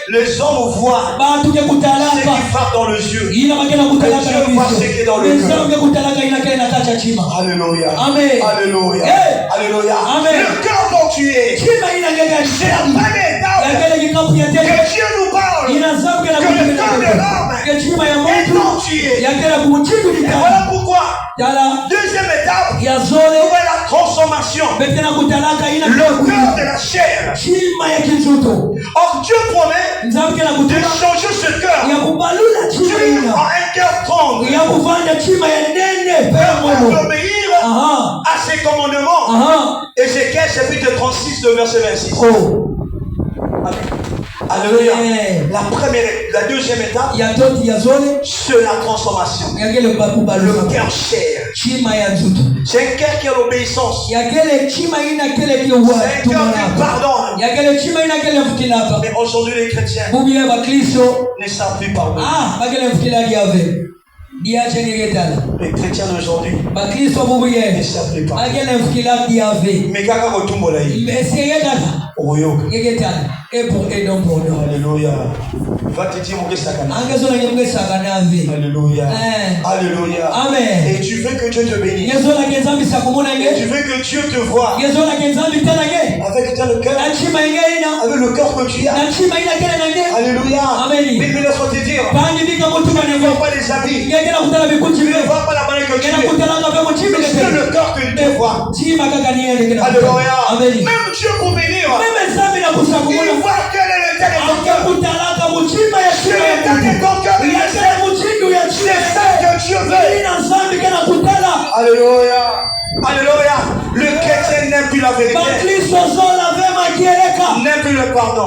les hommes voient ce qui frappe dans les yeux. Et Dieu voit ce qui est dans le cœur. Alléluia. Amen. Alléluia. Alléluia. Le cœur dont tu es, c'est la première étape que Dieu nous parle. Que le cœur de l'homme est entier. Et voilà pourquoi. Deuxième étape, il y a la transformation. Le cœur de la chair. Or Dieu promet de changer ce cœur. Dieu a un cœur tendre. D'obéir à ses commandements. Ézéchiel chapitre 36, le verset 26. Alléluia. La deuxième étape, c'est la transformation. Le cœur chair. C'est un cœur qui a l'obéissance. C'est un cœur qui pardonne. Mais aujourd'hui, les chrétiens ne savent plus pardonner. Les chrétiens d'aujourd'hui ne savent plus pardonner. Mais quand alléluia. Va te dire mon sakana. Alléluia. Alléluia. Amen. Et tu veux que Dieu te bénisse. Et tu veux que Dieu te voie. Avec le cœur. Avec le cœur que tu as. Alléluia. Mais laisse-moi te dire. Tu ne vois pas les habits. Tu ne vois pas la manière que tu es. Mais c'est le cœur que Dieu voit. Alléluia. Même Dieu pour bénir. Il voit quel est l'état de ton cœur. C'est l'état de ton cœur. C'est ça que Dieu veut. Alléluia. Alléluia. Le chrétien n'aime plus la vérité. N'aime plus le pardon.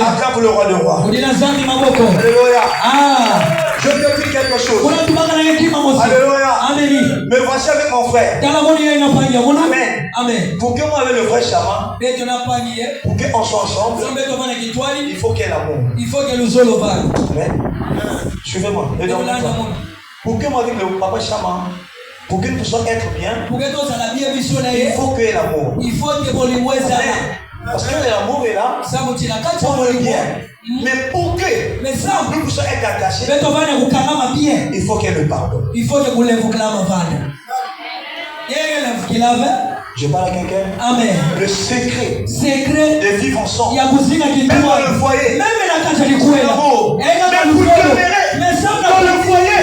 Acclame le roi de roi. Alléluia. Je te dis quelque chose. Alléluia. Me voici avec mon frère. Amen. Amen. Pour que moi avec le vrai chaman, pour qu'on soit ensemble, il faut qu'il y ait l'amour. Amen. Suivez-moi. Pour que moi avec le papa chaman, pour que nous puissions être bien, il faut qu'il y ait l'amour. Parce que l'amour est là, on est bien. Mais pour que nous puissions être attachés, il faut qu'il y ait le pardon. Je parle à quelqu'un. Amen. Le secret de vivre ensemble. Même dans le foyer. L'amour. Même pour demeurer dans le foyer.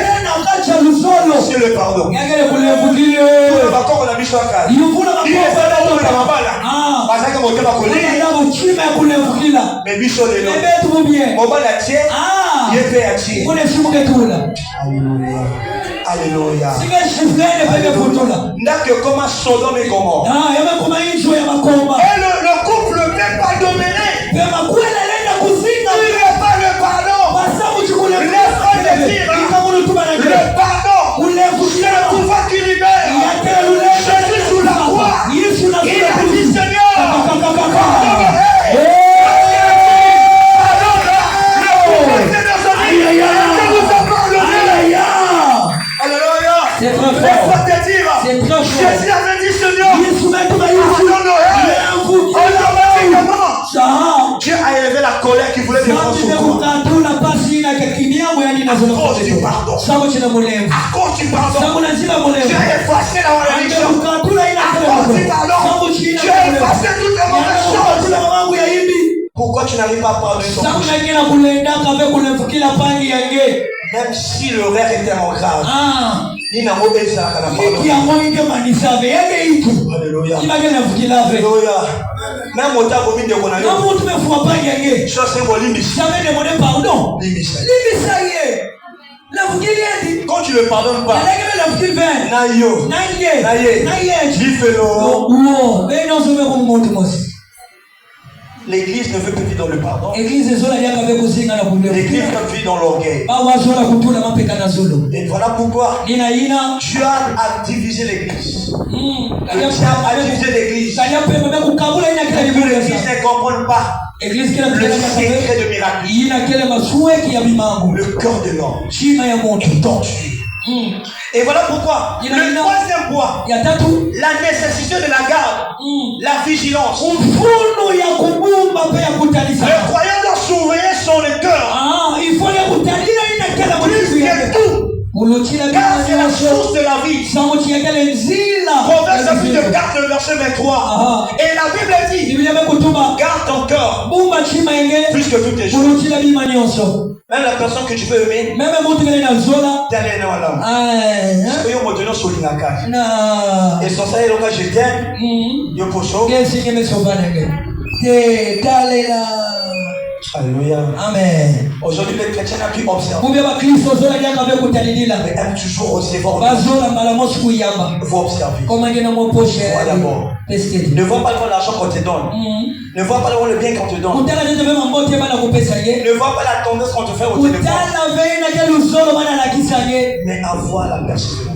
C'est le pardon. Mais bicho de l'homme. Alléluia. N'a que comme Sodome et Gomorrhe. Et le couple ne peut pas demeurer. Il n'y a pas le pardon. Le pardon. C'est le pouvoir qui libère. Jésus sous la croix. Il a dit Seigneur. Pardonne. Le prophète de notre vie. Je vous ai pardonné. cause du pardon. À cause du pardon. Dieu a effacé la malédiction. À cause du pardon. Dieu a effacé toutes les mauvaises choses. Pourquoi tu n'arrives pas à pardonner ton prochain? Même si le rêve était en grave. Alléluia. Alléluia. Même au temps où il y a chose symbolique. Quand tu ne le pardonnes pas, l'église ne veut plus vivre dans le pardon. L'église veut vivre dans l'orgueil. Et voilà pourquoi Dieu a divisé l'église. Dieu a divisé l'église. L'église ne comprend pas le secret de miracle. Le cœur de l'homme est tortué. Et voilà pourquoi le troisième point, la nécessité de la garde, la vigilance. Le croyant doit surveiller son cœur. Plus que tout. Car c'est la source de la vie. Proverbe chapitre 4, le verset 23. Et la Bible dit, garde ton cœur plus que toutes les choses. Même la personne que tu peux aimer, et sans ça, je t'aime. Alléluia. Amen. Aujourd'hui, les chrétiens n'ont plus observé. Mais aiment toujours recevoir. Il faut observer. Vois d'abord. Ne vois pas l'argent qu'on te donne. Ne vois pas le bien qu'on te donne. Ne vois pas la tendance qu'on te fait au téléphone. Mais avoir la persévérance.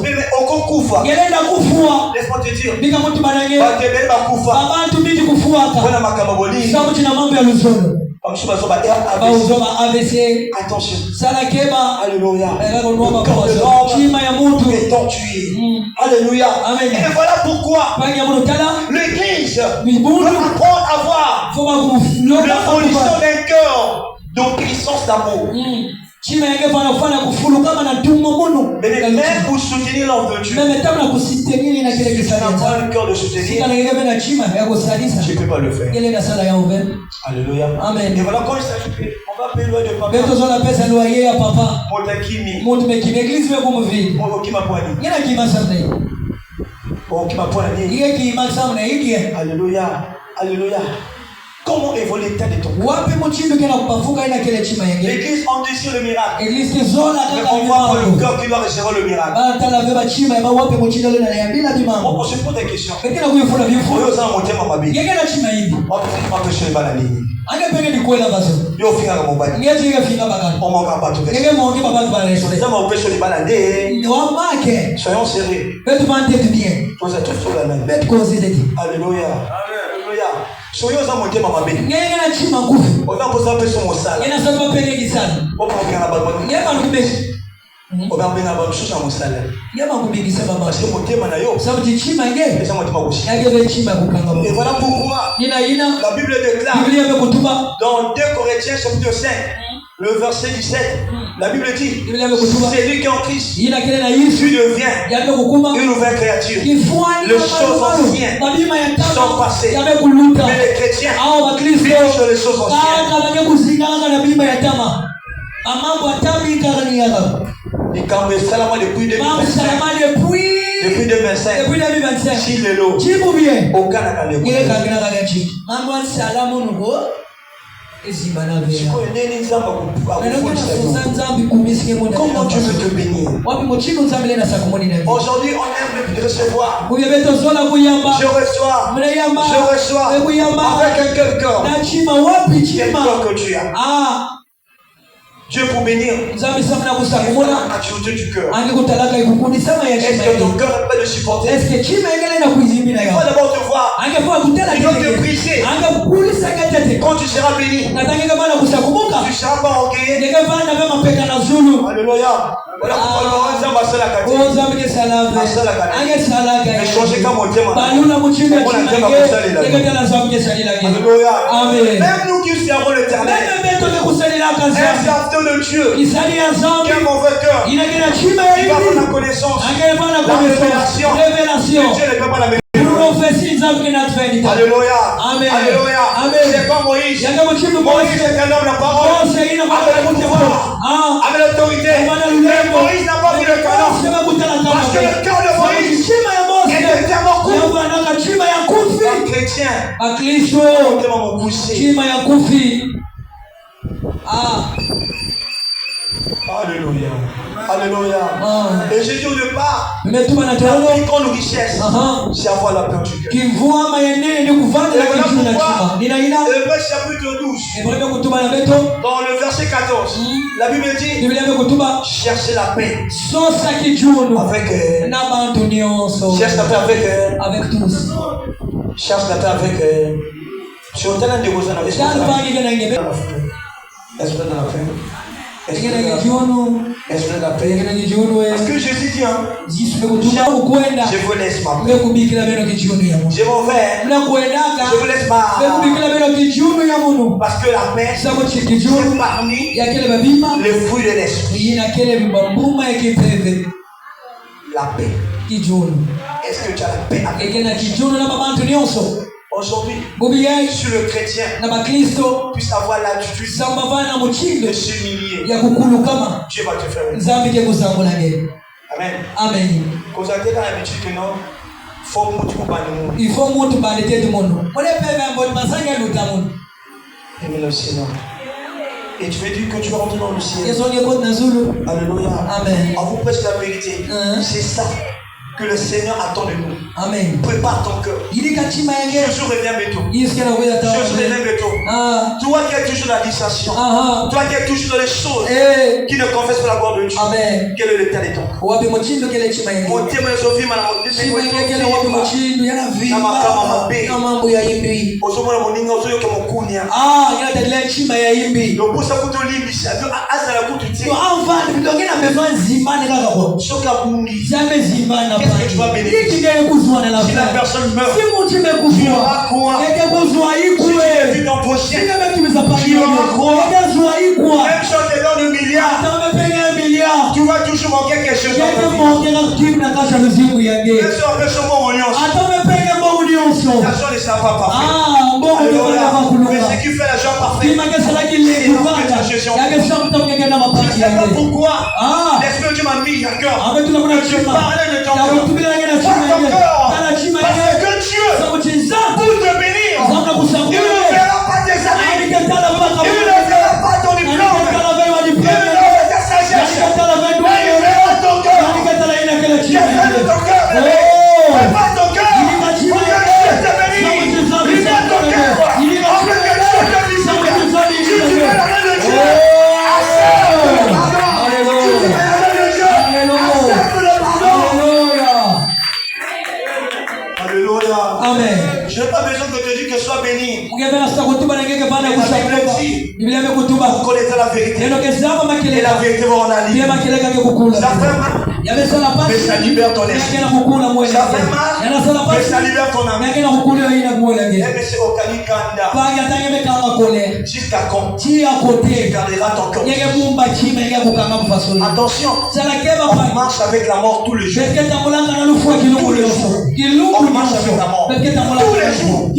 Mais au Kokufa, laisse-moi te dire, attention. Alléluia. Le cœur est tortué. Alléluia. Et voilà pourquoi l'église doit apprendre à voir l'évolution d'un cœur d'obéissance d'amour. Mais même pour soutenir leur vertu, si ça n'a pas le cœur de soutenir, je ne peux pas le faire. Alléluia. Amen. Et voilà quand il s'agit, on va payer loyer de papa. Alléluia. Alléluia. Comment évolue l'état de ton cœur? L'église en désire le miracle. Mais on voit pas le cœur qui doit recevoir le miracle. On se pose des questions. On peut se battre la ligne. Yo finga comme bas. On manque pas tout. Les hommes ont pêché les baladés. Soyons sérieux. Vous êtes tous sur la même. Alléluia. Alléluia. Soyons en monté ma mabé. On a posé un peu sur mon salle. On prend bien la bonne. On va bien avoir chose à mon salaire. Parce que mon thème est et voilà pourquoi la Bible déclare dans 2 Corinthiens chapitre 5 le verset 17, la Bible dit c'est lui qui est en Christ, tu deviens une nouvelle créature. Les choses anciennes sont passées, mais les chrétiens vivent sur les choses anciennes. Et quand me salama depuis 2025, s'il est l'eau, aucun n'a le comment tu veux te bénir? Aujourd'hui, on aime recevoir. Je reçois avec un quel cœur? Quel cœur que tu as? Dieu pour bénir, la maturité du cœur. Est-ce que ton cœur est prêt de supporter? Il faut d'abord te voir. Il faut te briser. Quand tu seras béni, tu ne seras pas orgueilleux. Alléluia. Voilà pourquoi ozambe salave ange salaga changer comme on dit baluna muchimbe chimage zambe salila amen. Même nous qui servons l'éternel, un serviteur de Dieu qui a un mauvais cœur, il va avoir la connaissance, la révélation que Dieu ne peut pas la Alléluia. Amen. Alléluia. Amen. C'est comme Moïse. Moïse est un homme de parole. Avec le pouvoir, avec l'autorité. Mais Moïse n'a pas vu le canon. Parce que le cœur de Moïse était tellement court. Un chrétien. Alléluia. Alléluia. Et j'ai dit au départ, la plus grande richesse, c'est avoir la peur du cœur. Et le chapitre 12, dans le verset 14, la Bible dit, cherchez la paix avec cherche la paix avec tous. Cherche la paix avec tu as tellement de choses à est-ce que la paix? Parce que Jésus dit, je vous laisse ma paix. Je m'en vais. Je vous laisse ma paix. Parce que la paix, c'est parmi les fruits de l'esprit. La paix. Est-ce que tu as la paix avec aujourd'hui, si le chrétien puisse avoir l'attitude de s'humilier, Dieu va te faire. Amen. Amen. Quand vous avez l'habitude que non, il faut monter par le tête du monde. Amen le Seigneur. Et tu veux dire que tu vas rentrer dans le ciel. Alléluia. Amen. On vous prêche la vérité. C'est ça que le Seigneur attend de nous. Amen. Prépare ton cœur. Je reviens bientôt. Toi qui es toujours dans la distraction. Toi qui es toujours dans les choses qui ne confessent pas la gloire de Dieu. Amen. Quel est l'état de ton cœur? Qu'est-ce que tu vas bénir? Si la personne meurt, tu auras quoi? Si tu es vu dans ton ciel, tu auras quoi? Même si on te donne 1 milliard, tu vas toujours manquer quelque chose. Même si on fait ce bon oignon, l'argent ne sert pas parfait. Mais ce qui fait l'argent parfait, c'est Jésus. Je ne sais pas pourquoi l'Esprit de Dieu m'a mis à cœur. Je parlais de ton cœur. Parce que Dieu, pour te bénir, il ne verra pas tes amis, il ne verra pas ton diplôme, il ne verra ta sagesse, mais il verra ton cœur. J'ai fait de ton cœur, prépare ton cœur, pour que Dieu te bénisse. Il met ton cœur, pour que Dieu te visite. Si tu veux la main de Dieu, accepte le pardon. Si tu veux la main de Dieu, accepte le pardon. Alléluia. Amen. Je n'ai pas besoin de te dire que sois béni. La Bible dit, vous connaissez la vérité. Et la vérité va en aller. Ça fait mal, mais ça libère ton esprit. Ça fait mal, mais ça libère ton âme. Mais c'est au Kalikanda. Jusqu'à quand tu garderas ton cœur. Attention, on marche avec la mort tous les jours. Tous les jours. On marche avec la mort. Tous les jours.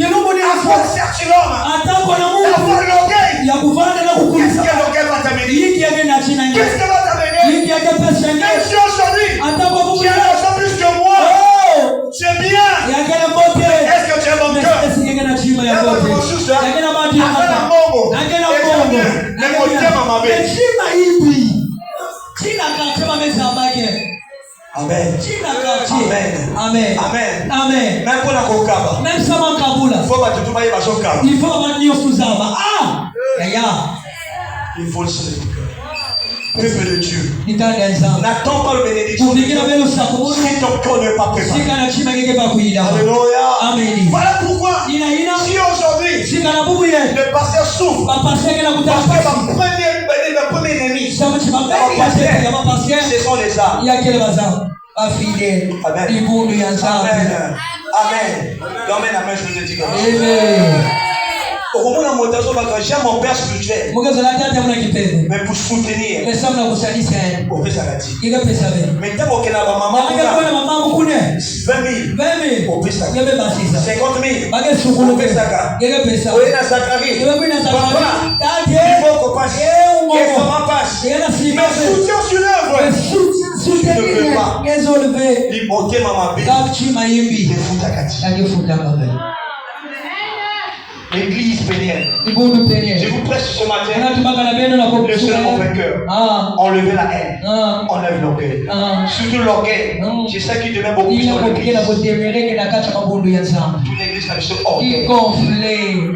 Avoir certes l'homme. Avoir l'orgueil. Qu'est-ce que l'orgueil va t'amener? Qu'est-ce que va t'amener? Même si aujourd'hui, tu as l'argent plus que moi, c'est bien. Est-ce que tu as mon cœur? Il y a pas de ressources. Après la mort, les motifs à ma belle. Amen. Amen. Amen. Amen. Même pour la Kokaba. Même ça va Kaboula. Il faut pas tout bailler sur Kaba. Il faut avoir Nios Souzaba. Il faut le célébrer. Peuple de Dieu. N'attends pas le bénédiction. Si ton cœur n'est pas préparé. Alléluia. Amen. Voilà pourquoi. Si aujourd'hui le pasteur souffre. Parce que ma première premier ennemi, Sababu chibabeli ya sete ya mapasien. ce sont les armes. Ya kile bazao. Afide. Amen. Ibundu ya nzambe. Amen. Amen. Amen. Amen. Je vous ai dit quelque chose. Amen. Au moment où j'ai mon père spirituel, Mugazo la tata muna kipende. mais pour soutenir, Pesa mna kusalisha yeye. au fait ça l'a dit. Iga pesa wewe. Mais tant que la maman, Iga kwa mama mkune. 20 000, 20,000. au fait ça. Yebe basisa. 50 000, Bage sukulu au fait ça. Iga pesa. Oui, dans Zacharie. Yebe kuna Papa, zakari. Tati. il faut qu'on passe. Qu'est-ce qu'on passe? Iga Mais sima. soutiens sur l'œuvre. Soutenir. Ngezo lever. L'immoté maman B. Kapchi mayimbi. Il faut takati. Yagefuta kabele. L'église pénienne. Ibundu penye. Je vous prêche ce matin. Le seul convainqueur. Enlever la haine. Enlève l'orgueil. Surtout l'orgueil. C'est ça qui devient beaucoup plus dans l'église. Toute l'église a le seul orgueil.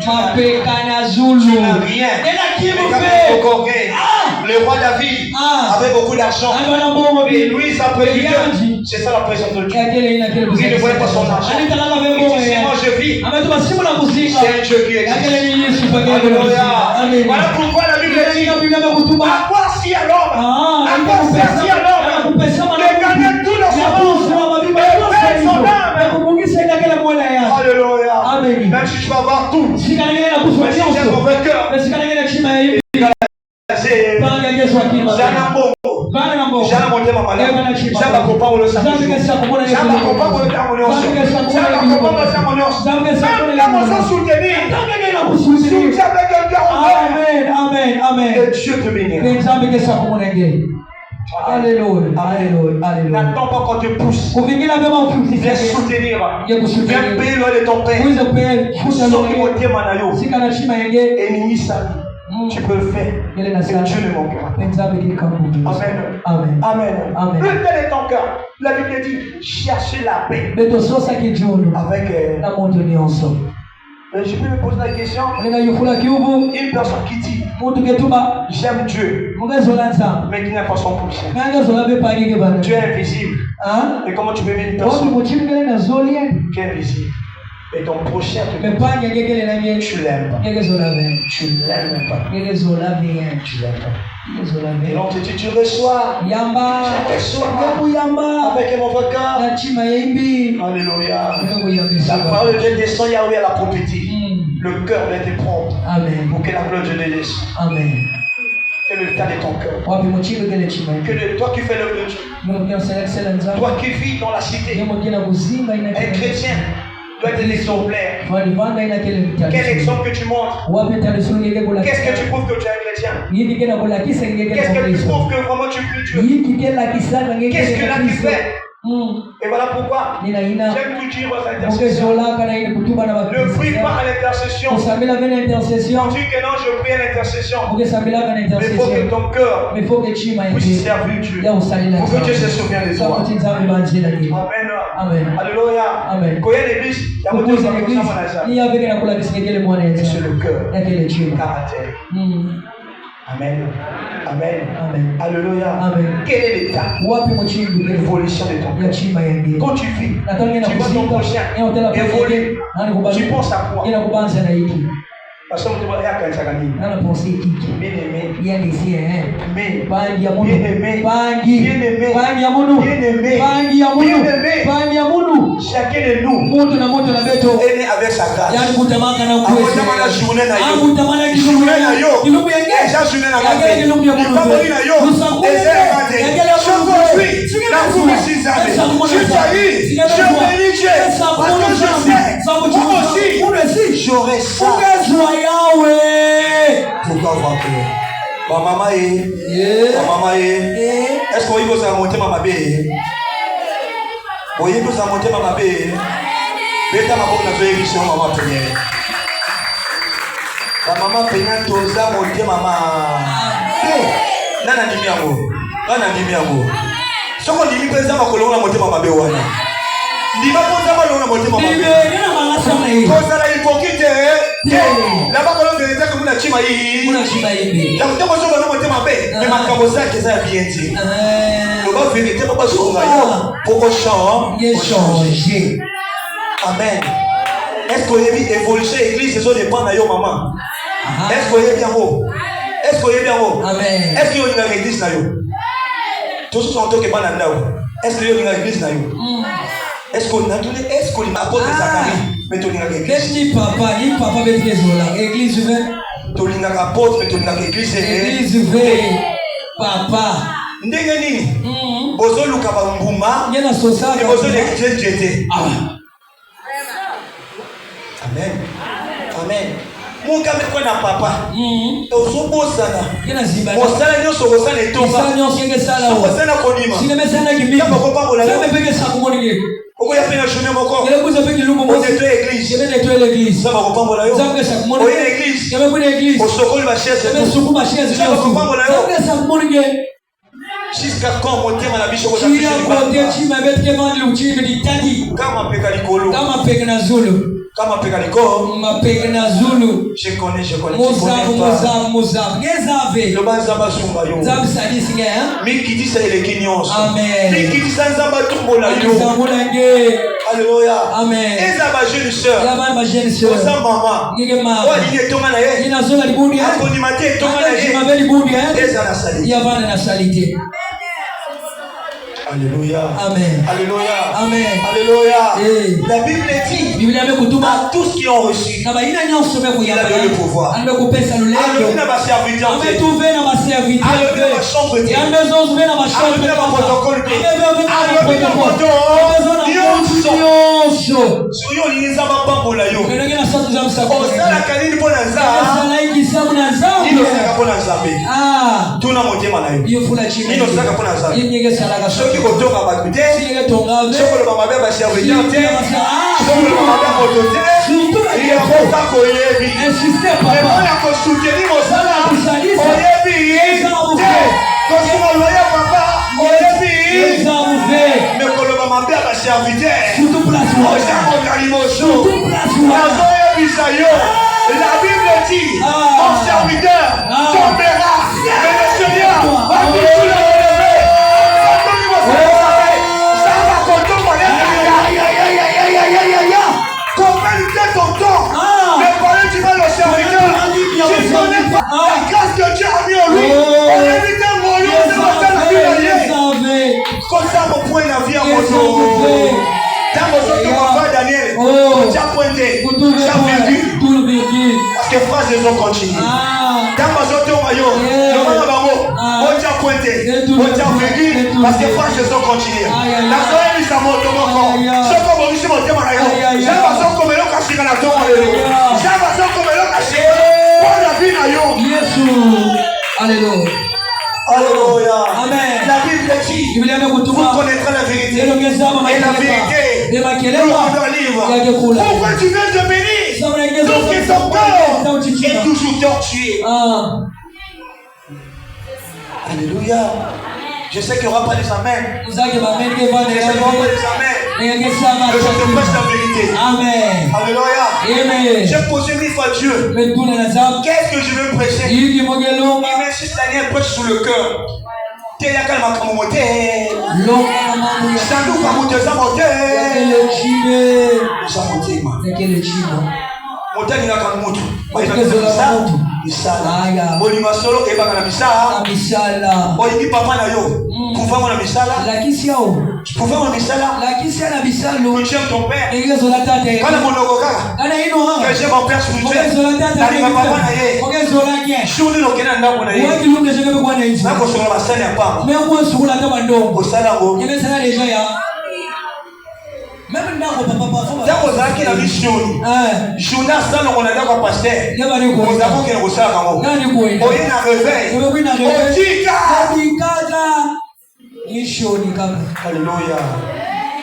Tu n'as rien. Mais quand orgueil. Le roi David avait beaucoup d'argent. Et lui, sa prédication, c'est ça la présence de Dieu. Il ne voyait pas son argent. Il dit, si moi je vis, c'est un Dieu qui existe. Alléluia. Voilà pourquoi la Bible dit, à quoi si à l'homme? À quoi sert si à l'homme? De gagner tout dans sa bourse et perdre son âme. Alléluia. Même si tu vas avoir tout, mais si tu es convainqueur, Jana monte mama la. Jana kopa wolo sa. Jana kopa wolo ta mononso. Jana kopa wolo ta mononso. Même la mononso soutenir. Soutien avec un cœur ouvert. Amen, amen. Et Dieu te bénira. Alléluia, alléluia, alléluia. N'attends pas qu'on te pousse. Viens soutenir. Viens payer l'eau de ton père. Soki monte manayo. Et nini sa. Tu peux le faire. Et Dieu ne manquera. Amen. Amen. Amen. Amen. Le tel est ton cœur. La Bible dit cherchez la paix. Avec je peux me poser la question. Une personne qui dit j'aime Dieu, mais qui n'a pas son prochain. Dieu est invisible. Et comment tu peux aimer une personne qui est invisible? Et ton prochain, tu l'aimes pas. Tu l'aimes pas. Tu l'aimes pas. Et l'on te dit, tu reçois. Avec mon regard. Alléluia. La parole de Dieu descend Yahweh à la prophétie. Le cœur doit être propre. Amen. Pour que la gloire de Dieu descende. Amen. Que le tas de ton cœur. Que toi qui fais le Dieu. Toi qui vis dans la cité. Un chrétien doit être l'exemplaire. Quel exemple que tu montres? Qu'est-ce que tu prouves que tu es un chrétien? Qu'est-ce que tu prouves que vraiment tu pries Dieu? Qu'est-ce que là tu fais? Et voilà pourquoi j'aime tout dire aux intercessions. Ne prie pas à l'intercession. Dis que non, je prie à l'intercession. Mais il faut que ton cœur puisse servir Dieu. Pour que Dieu se souvienne de toi. Amen. Alléluia. Quand il y a l'église, il y a beaucoup de gens. C'est le cœur, le caractère. Amen. Amen. Amen. Alléluia. Amen. Quel est l'état d'évolution de ton cœur? Quand tu vis, tu vois ton prochain évoluer. Tu penses à quoi? Parce que tu vas dire qu'elle s'est bien-aimé, chacun de nous est né avec sa grâce. J'aurais ça. Pourquoi avoir peur? Maman est-ce qu'on y va monter maman B? Vous voyez que ça monte maman B? Beta ma bonne affaire ici maman première. La maman peignante toza monter maman. Nana ndimi yango. Soko ndimi pesa makolonga monter maman B wana. Ndima ponza malonga monter maman B. Toza la hypocrite. Là-bas quand on vérité que muna chima yi. La mutoko so bana monter maman B. Mais makambo zake za bien dit. La vérité papa songa yo. Pour changer. Amen. Est-ce que vous avez évolué l'église, c'est ça dépend de yo maman. Est-ce que vous avez bien beau? Est-ce que vous êtes bien haut? Amen. Est-ce que vous êtes dans l'église? Tous ceux qui ont été dans est-ce que vous êtes dans l'église? Est-ce qu'on a donné? Est-ce qu'on a apporté Zacharie? Mais tu es dans l'église. Ni papa, église ouverte. Tu es dans l'apôtre, mais tu es dans l'église. Église ouverte. Papa. Ndenge nini? Bozo luka bambuma. Ngena sosa. Et bozo l'église j'étais. Amen. Amen. Mon gars, mais quoi na papa? Ozo bosana. Ngena zimba. Bosana nyoso bosana etomba. Bosana nyoso ngena sala. Bosana konima. Sinemesana kimbi. Kama kopa bola. Sema peke sa kumonige. Oko ya pena journée moko. Ngela kuza peke lumbo mo. On est l'église. Je vais nettoyer l'église. Sema kopa bola yo. Sema sa kumonige. On est l'église. Je vais pour l'église. On sokoli ba chaise. Je vais soukou ma chaise. Sema kopa bola yo. Sema sa kumonige. Jusqu'à quand monter ma biche ko Chia kote chima betke mandi uchime ditadi. Kama peka likolo. Kama peke na Zulu. Kama peka likolo. Ma peke na Zulu. Je connais. Mozab. Ngezave. Le banzamba sumba yo. Zab sadisi nge, hein? Miki dit ça les kinyons. Amen. Miki dit ça nzamba tumbola yo. Alléluia. Amen. Ezaba jeune sœur. Yaba ma jeune sœur. Oza mama. Ngege mama. Wa liye tonga na ye. Ina zola libundi, hein? Akoni mate tonga na ye. Ma beli bundi, hein? Eza na sali. Yaba na salite. Alléluia. Amen. Alléluia. Amen. Alléluia. Eh. La Bible dit Biblia imekutuma à tous qui ont reçu. na baina nyonso Il a donné le pouvoir. amekupesa Alors, lulendo il n'a pas servi ametuve na baserviteur alors, il n'a chambre de yamezozuve na bashambre alors, il n'a pas protocole. nyonso Sur yo, il n'a pas pambola yo. ndenge na satu za On msako sait la canine pour la za. salaiki samu na Il ne zambi sait pas la zabe. Tout n'a monté malayo. iyo fula chini Il ne sait pas la zabe. yenge salaka Ceux qui ont tombé à Bakute, yenge tongave ceux qui ont tombé à serviteur, ceux qui ont tombé à Motote, il est pas koyebi. insistez Mais papa on a soutenir mon salaire. kusalisa Oyebi. Quand tu vas loyer papa, oyebi. ezamuve Mais quand le maman père va serviteur, surtout place on s'est engagé mon show. surtout place La Bible dit, mon serviteur tombera, mais le Seigneur va toujours le relever. Ça va continuer. Comprends ton temps. Mais pendant que tu vas le serviteur, tu connais pas la grâce que Dieu a mis en lui. On a mis dans mon lieu, c'est pas ça la vie. Comme ça, mon point la vie à mon tour. Dans mon autre papa Daniel, tu as pointé, tu as virgule. Parce que phrase les ont continué. Dans mon autre maillot, le moment d'abord, on t'a pointé, on t'a virgule, parce que phrase les ont continué. La soirée, il s'est monté au corps. Ce qu'on va dire, c'est mon thème à la j'ai l'impression comme l'on cache dans la tombe. J'ai l'impression comme l'on cache. Pour la vie, Alléluia. Alléluia. Amen. La Bible dit, Biblia vous imekutuma connaîtrez la vérité. neno ngezama Et la vérité de vous makelele rendra libre. yake kula Pourquoi tu veux te bénir? sababu ngeza Donc que ton corps est toujours tortué. Alléluia. Je sais qu'il n'y aura pas des amens. uzake bameni ke Je vane sais qu'il n'y aura pas des amens. ngezama Mais je te prêche la vérité. amen Alléluia. amen J'ai posé 1000 fois Dieu. metuna na zamu Qu'est-ce que je veux prêcher? yiki mogelonga Il m'insiste à lire prêche sur le cœur. T'es là quand ma camomoté. longa mamu ya Sandu kamote za moté. kele chibe Za moté ma. kele chibo Motani na kamoto. Misala. Misala. Bolima solo ebaka na misala. misala Oyibi papa na yo. Pouvoir na misala. lakisi yao Pouvoir na misala. lakisi na bisalo Tu aimes ton père. ngezola tate Kana monoko kaka. kana ino ha Que j'aime mon père spirituel. ngezola tate Na ni papa na ye. ngezola nye Shuni no kena ndako na ye. waki lunge jenge kwa na nchi Na ko sola basani ya pamba. mais kwa sukula kama ndongo Osala ngo. yeme sana deja ya même ndako papa papa Ndako zaki na mission. Jonas sala ngo na ndako pasteur. yaba ni ko Ozako kena kosala kango. nani ko ina Oye na réveil. yebe ko ina Otika. katika ishoni kama Alléluia.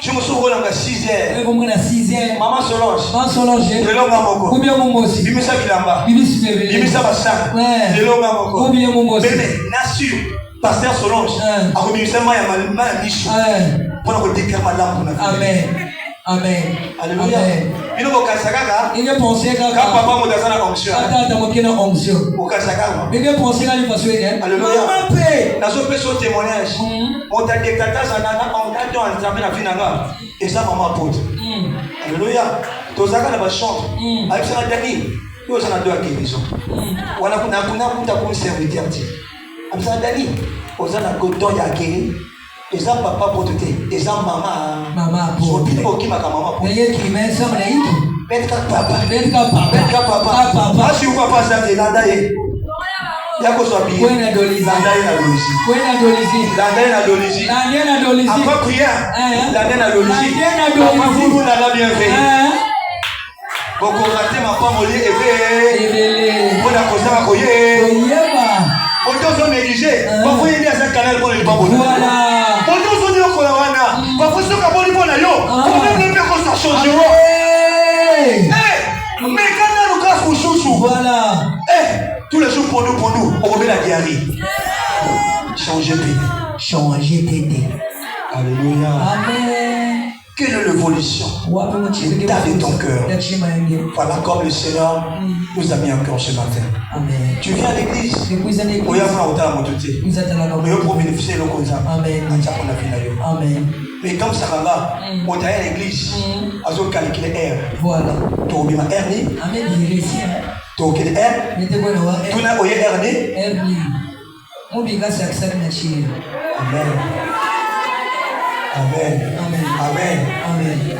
Je me souviens dans 6h. eko mwana 6e Maman Solange. ma Solange Lelonga moko. kubia mongosi Bimisa bilamba. bibisi bebe Bimisa basaka. Lelonga moko. kubia mongosi Bébé, nassure. Pasteur Solange. Akobimisa maya maya mishu. Pour que déclarer ma lampe na vie. amen amen Alléluia. Bino ko kasaka. inge penser Ka kaka papa mo dazana onction. tata mokena onction Ko kasaka. inge penser kali façon ene Alléluia. mama pe Nazo pe so témoignage. On t'a déclaré ça na on t'a dit on t'a mis la vie nanga. Et ça maman apôtre. Alléluia. Tozaka na ba chante. Avec ça Dani. Yo ça na deux à guérison. Wana kuna comme serviteur ti. Amsa dali. Ozana coton ya guéri. Eza papa pour te. Eza maman pour. Pour qui ma maman pour. Yeye qui met ça na hiki. Betka papa. Asi ou papa ça te landa ye. Yako so bien. Kwenda dolizi. Landa ye na dolizi. Après prière. Landa na dolizi. Papa vous la bien fait. Boko raté ma femme au lit et pour la cause à koye. Autant sont négligés. Parfois il y a un canal pour les bambous. Voilà. Autant sont yo kolawana. Parfois ceux qui ont bon na yo. Quand même le faire ça change. Mais quand on nous casse au chouchou. Voilà. Tous les jours pour nous, on remet la diarrhée. Changer pété. Alléluia. Amen. Quelle est l'évolution l'état de ton cœur? Voilà comme le Seigneur nous a mis en cœur ce matin. Amen. Tu viens à l'église. On y a fait autant à mon touté. On y a pour bénéficier de l'eau. Amen. Mais comme ça va, on est à l'église. On a calculé R. Voilà. Tu as mis ma R. Amen. Tu as mis R. Tu as mis R. Amen.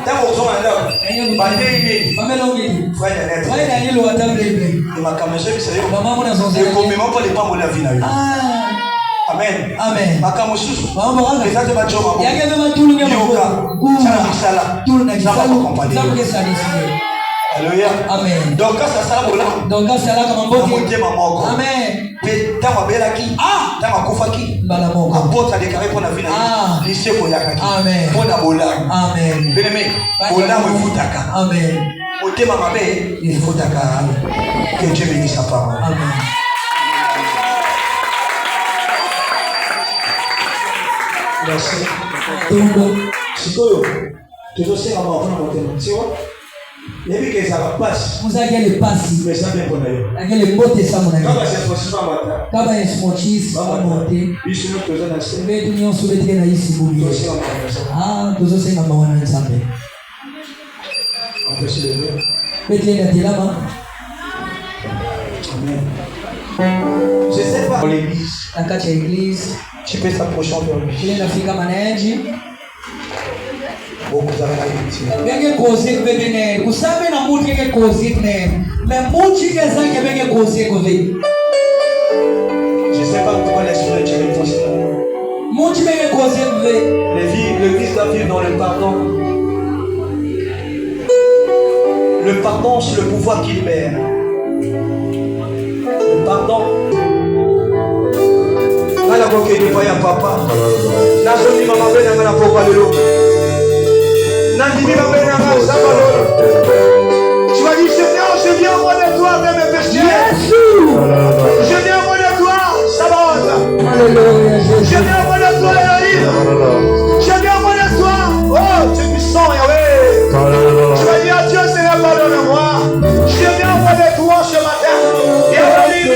Tant qu'on soit là, Alléluia. Amen. Donc quand ça sera là, amen. Tant ma belle qui, tant ma kofa qui, apôtre a déclaré pour la vie na lycée pour yakaki. Amen. Pour la bola. Amen. Bien-aimé, bola me futaka. Amen. Au thème ma belle, il futaka. Que Dieu bénisse sa parole. Amen. Merci. Sikoyo. Toujours c'est à mon thème. Tu vois? Les que ça va passer. Vous avez le passé. Mais ça vient pour nous. Avec le mot de ça mon ami. Quand c'est possible à matin. Kaba esmochis va monter. Ici nous faisons la scène. Mais nous sommes sur le ici bouli. Nous sommes na mawana nzambe. On peut se lever. Betele na dilama. Amen. Je sais pas. Dans l'église. Akati ya église. Tu peux s'approcher vers lui. Kile nafika maneji. Beaucoup de gens Benge kozi kubene. Kusabe na muti ke kozi ne. Me muti ke zange benge kozi kove. Je sais pas pourquoi l'esprit de Dieu est possible. Muti benge kozi kove. L'église doit vivre dans le pardon. Le pardon, c'est le pouvoir qui libère. Le pardon. Là, la boque est voyant papa. Là, je dis maman, ben, on a pas parlé l'eau. Tu vas dire, Seigneur, je viens au moins de toi avec mes péchés. Je viens au moins de toi, Sabbath. Je viens au moins de toi, Elohim. Je viens au moins de toi. Oh, tu es puissant, Yahweh. Tu vas dire à Dieu, Seigneur, pardonne-moi. Je viens au moins de toi ce matin. Elohim,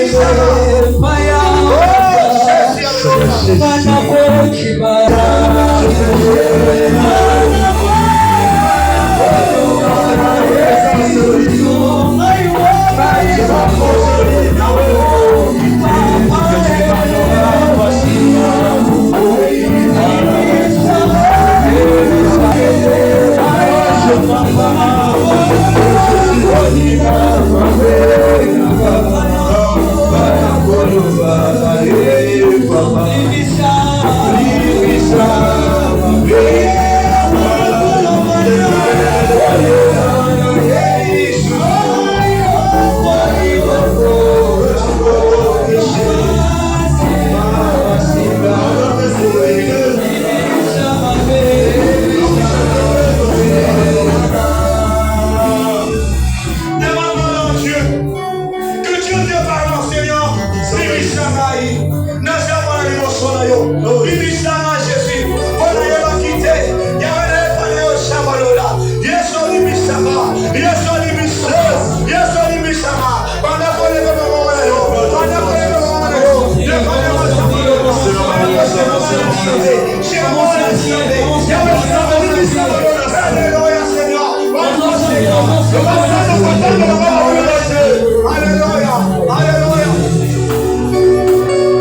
Alléluia. Alléluia.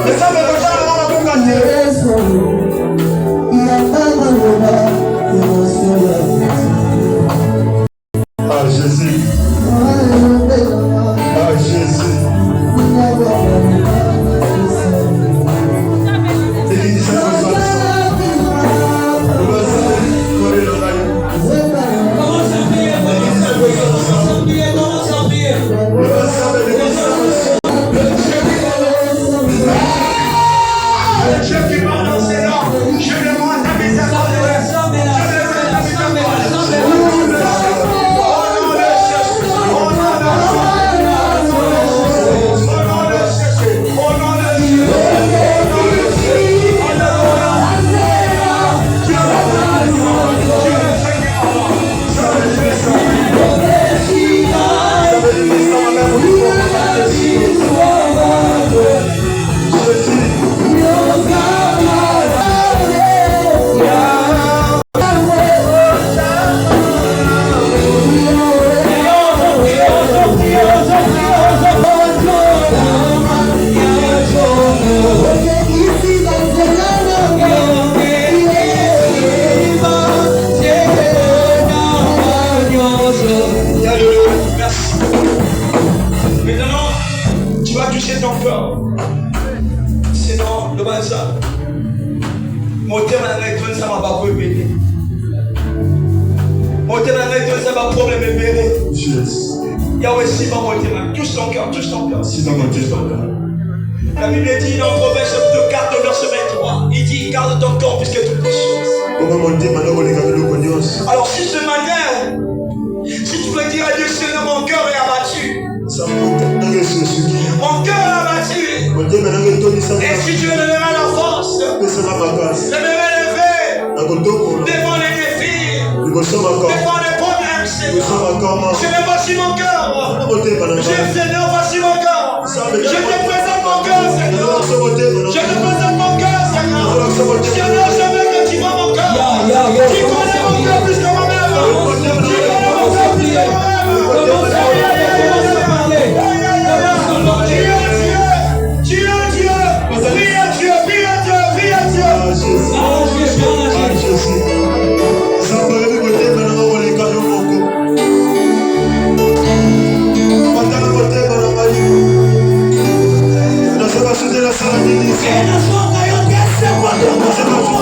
Mais ça me regarde dans la bouche. Ah Jésus. Ah Jésus. Touche ton cœur. La Bible dit dans Proverbe chapitre 4, verset 23, il dit garde ton corps plus que toutes les choses. Alors si ce matin, si tu veux dire à Dieu, Seigneur, mon cœur est abattu. Mon cœur est abattu. Et si tu veux donner la force, je vais me lever devant les défis, devant les problèmes, Seigneur. Seigneur, voici mon cœur. Seigneur, voici mon cœur. Je te présente mon cœur, Seigneur. Je te présente mon cœur, Seigneur. Seigneur, je veux que tu vois mon cœur. Tu connais mon cœur plus que moi-même. Tu connais mon cœur plus que moi-même. Tu es Dieu. Prie à Dieu. Nasema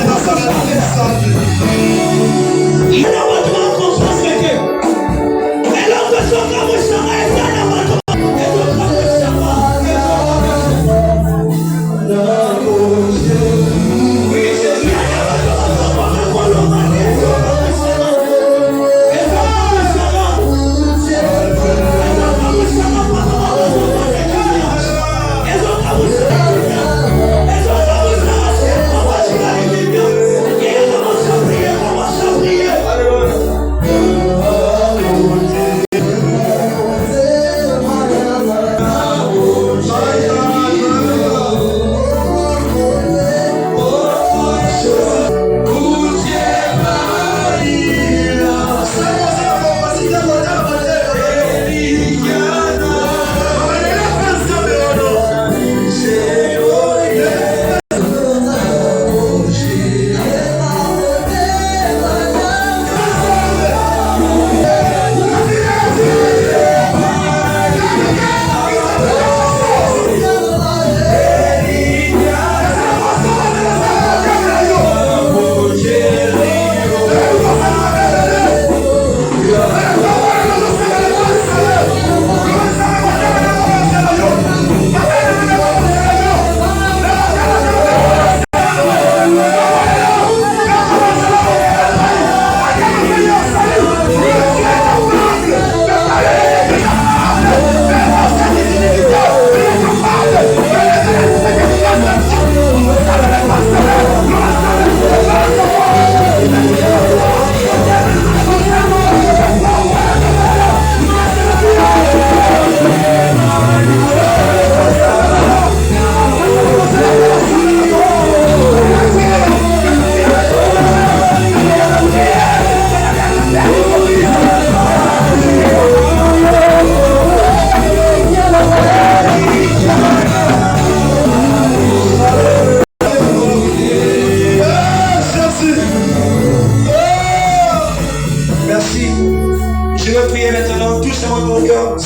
justement ton cœur.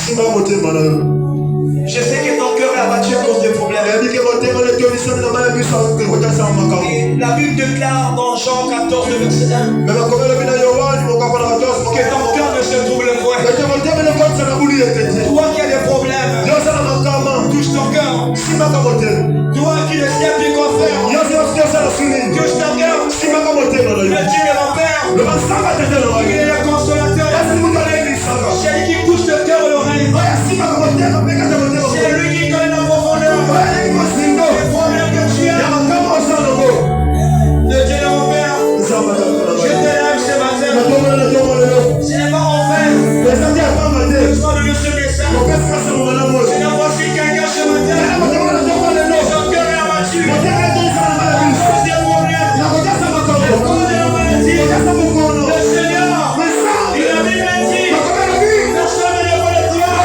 Je sais que ton cœur est abattu à cause des problèmes. Et la Bible déclare dans Jean 14, verset 1 que ton cœur ne se trouble point. Toi qui as des problèmes, touche ton cœur. Toi qui ne sais plus quoi faire, touche ton cœur. Le Dieu de mon Père, il est le consolateur. C'est lui qui touche le cœur et l'oreille. C'est lui qui connaît la profondeur. Les problèmes que tu as. Le Dieu de mon Père, je t'élève ce matin. Ce n'est pas en vain. Je sois de ce message. Je n'envoie si quelqu'un ce matin. Son cœur est abattu. Des problèmes. Le Seigneur, il a mis dit, personne ne peut le dire.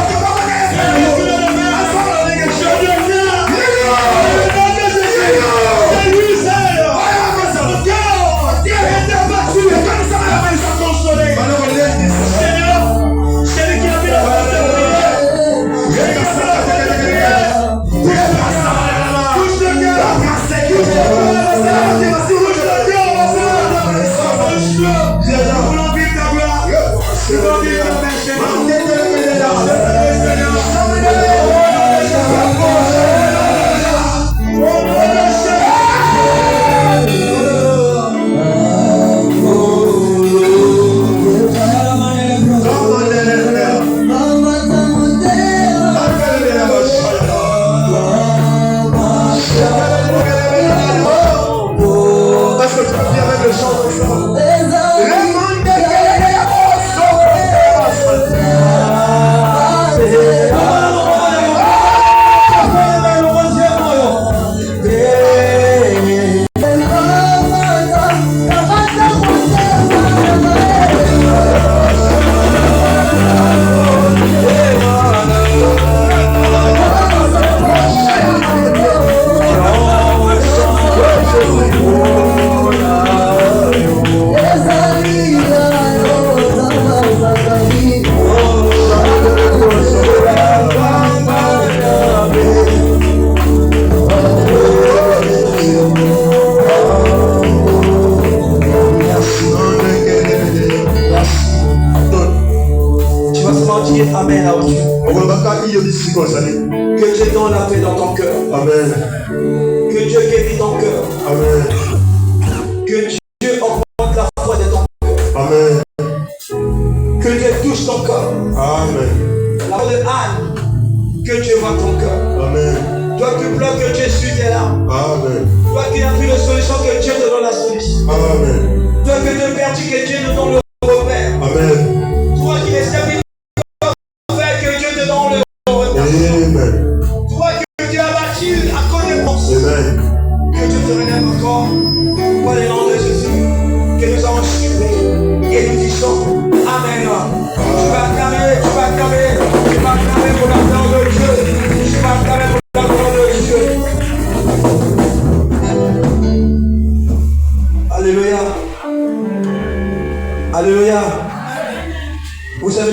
Amen à Dieu. Que Dieu donne la paix dans ton cœur. Amen. Que Dieu guérit ton cœur. Amen. Que Dieu augmente la foi de ton cœur. Amen. Que Dieu touche ton cœur. Amen. La voix de Anne. Que Dieu voit ton cœur. Amen. Toi qui pleures, que Dieu suit tes larmes. Amen. Toi qui n'as plus de solution, que Dieu te donne la solution. Amen. Toi qui te perdu, que Dieu te donne le repère. Amen. Toi qui ne sais plus faire, que Dieu te donne le repère. Amen. Toi que Dieu a battu à cause des pensées. Amen. Que Dieu te relève encore. Par le nom de Jésus, que nous avons suivi et nous disons Amen. Tu vas acclamer pour la gloire de Dieu. Tu vas acclamer pour la gloire de Dieu. Alléluia. Alléluia. Vous savez,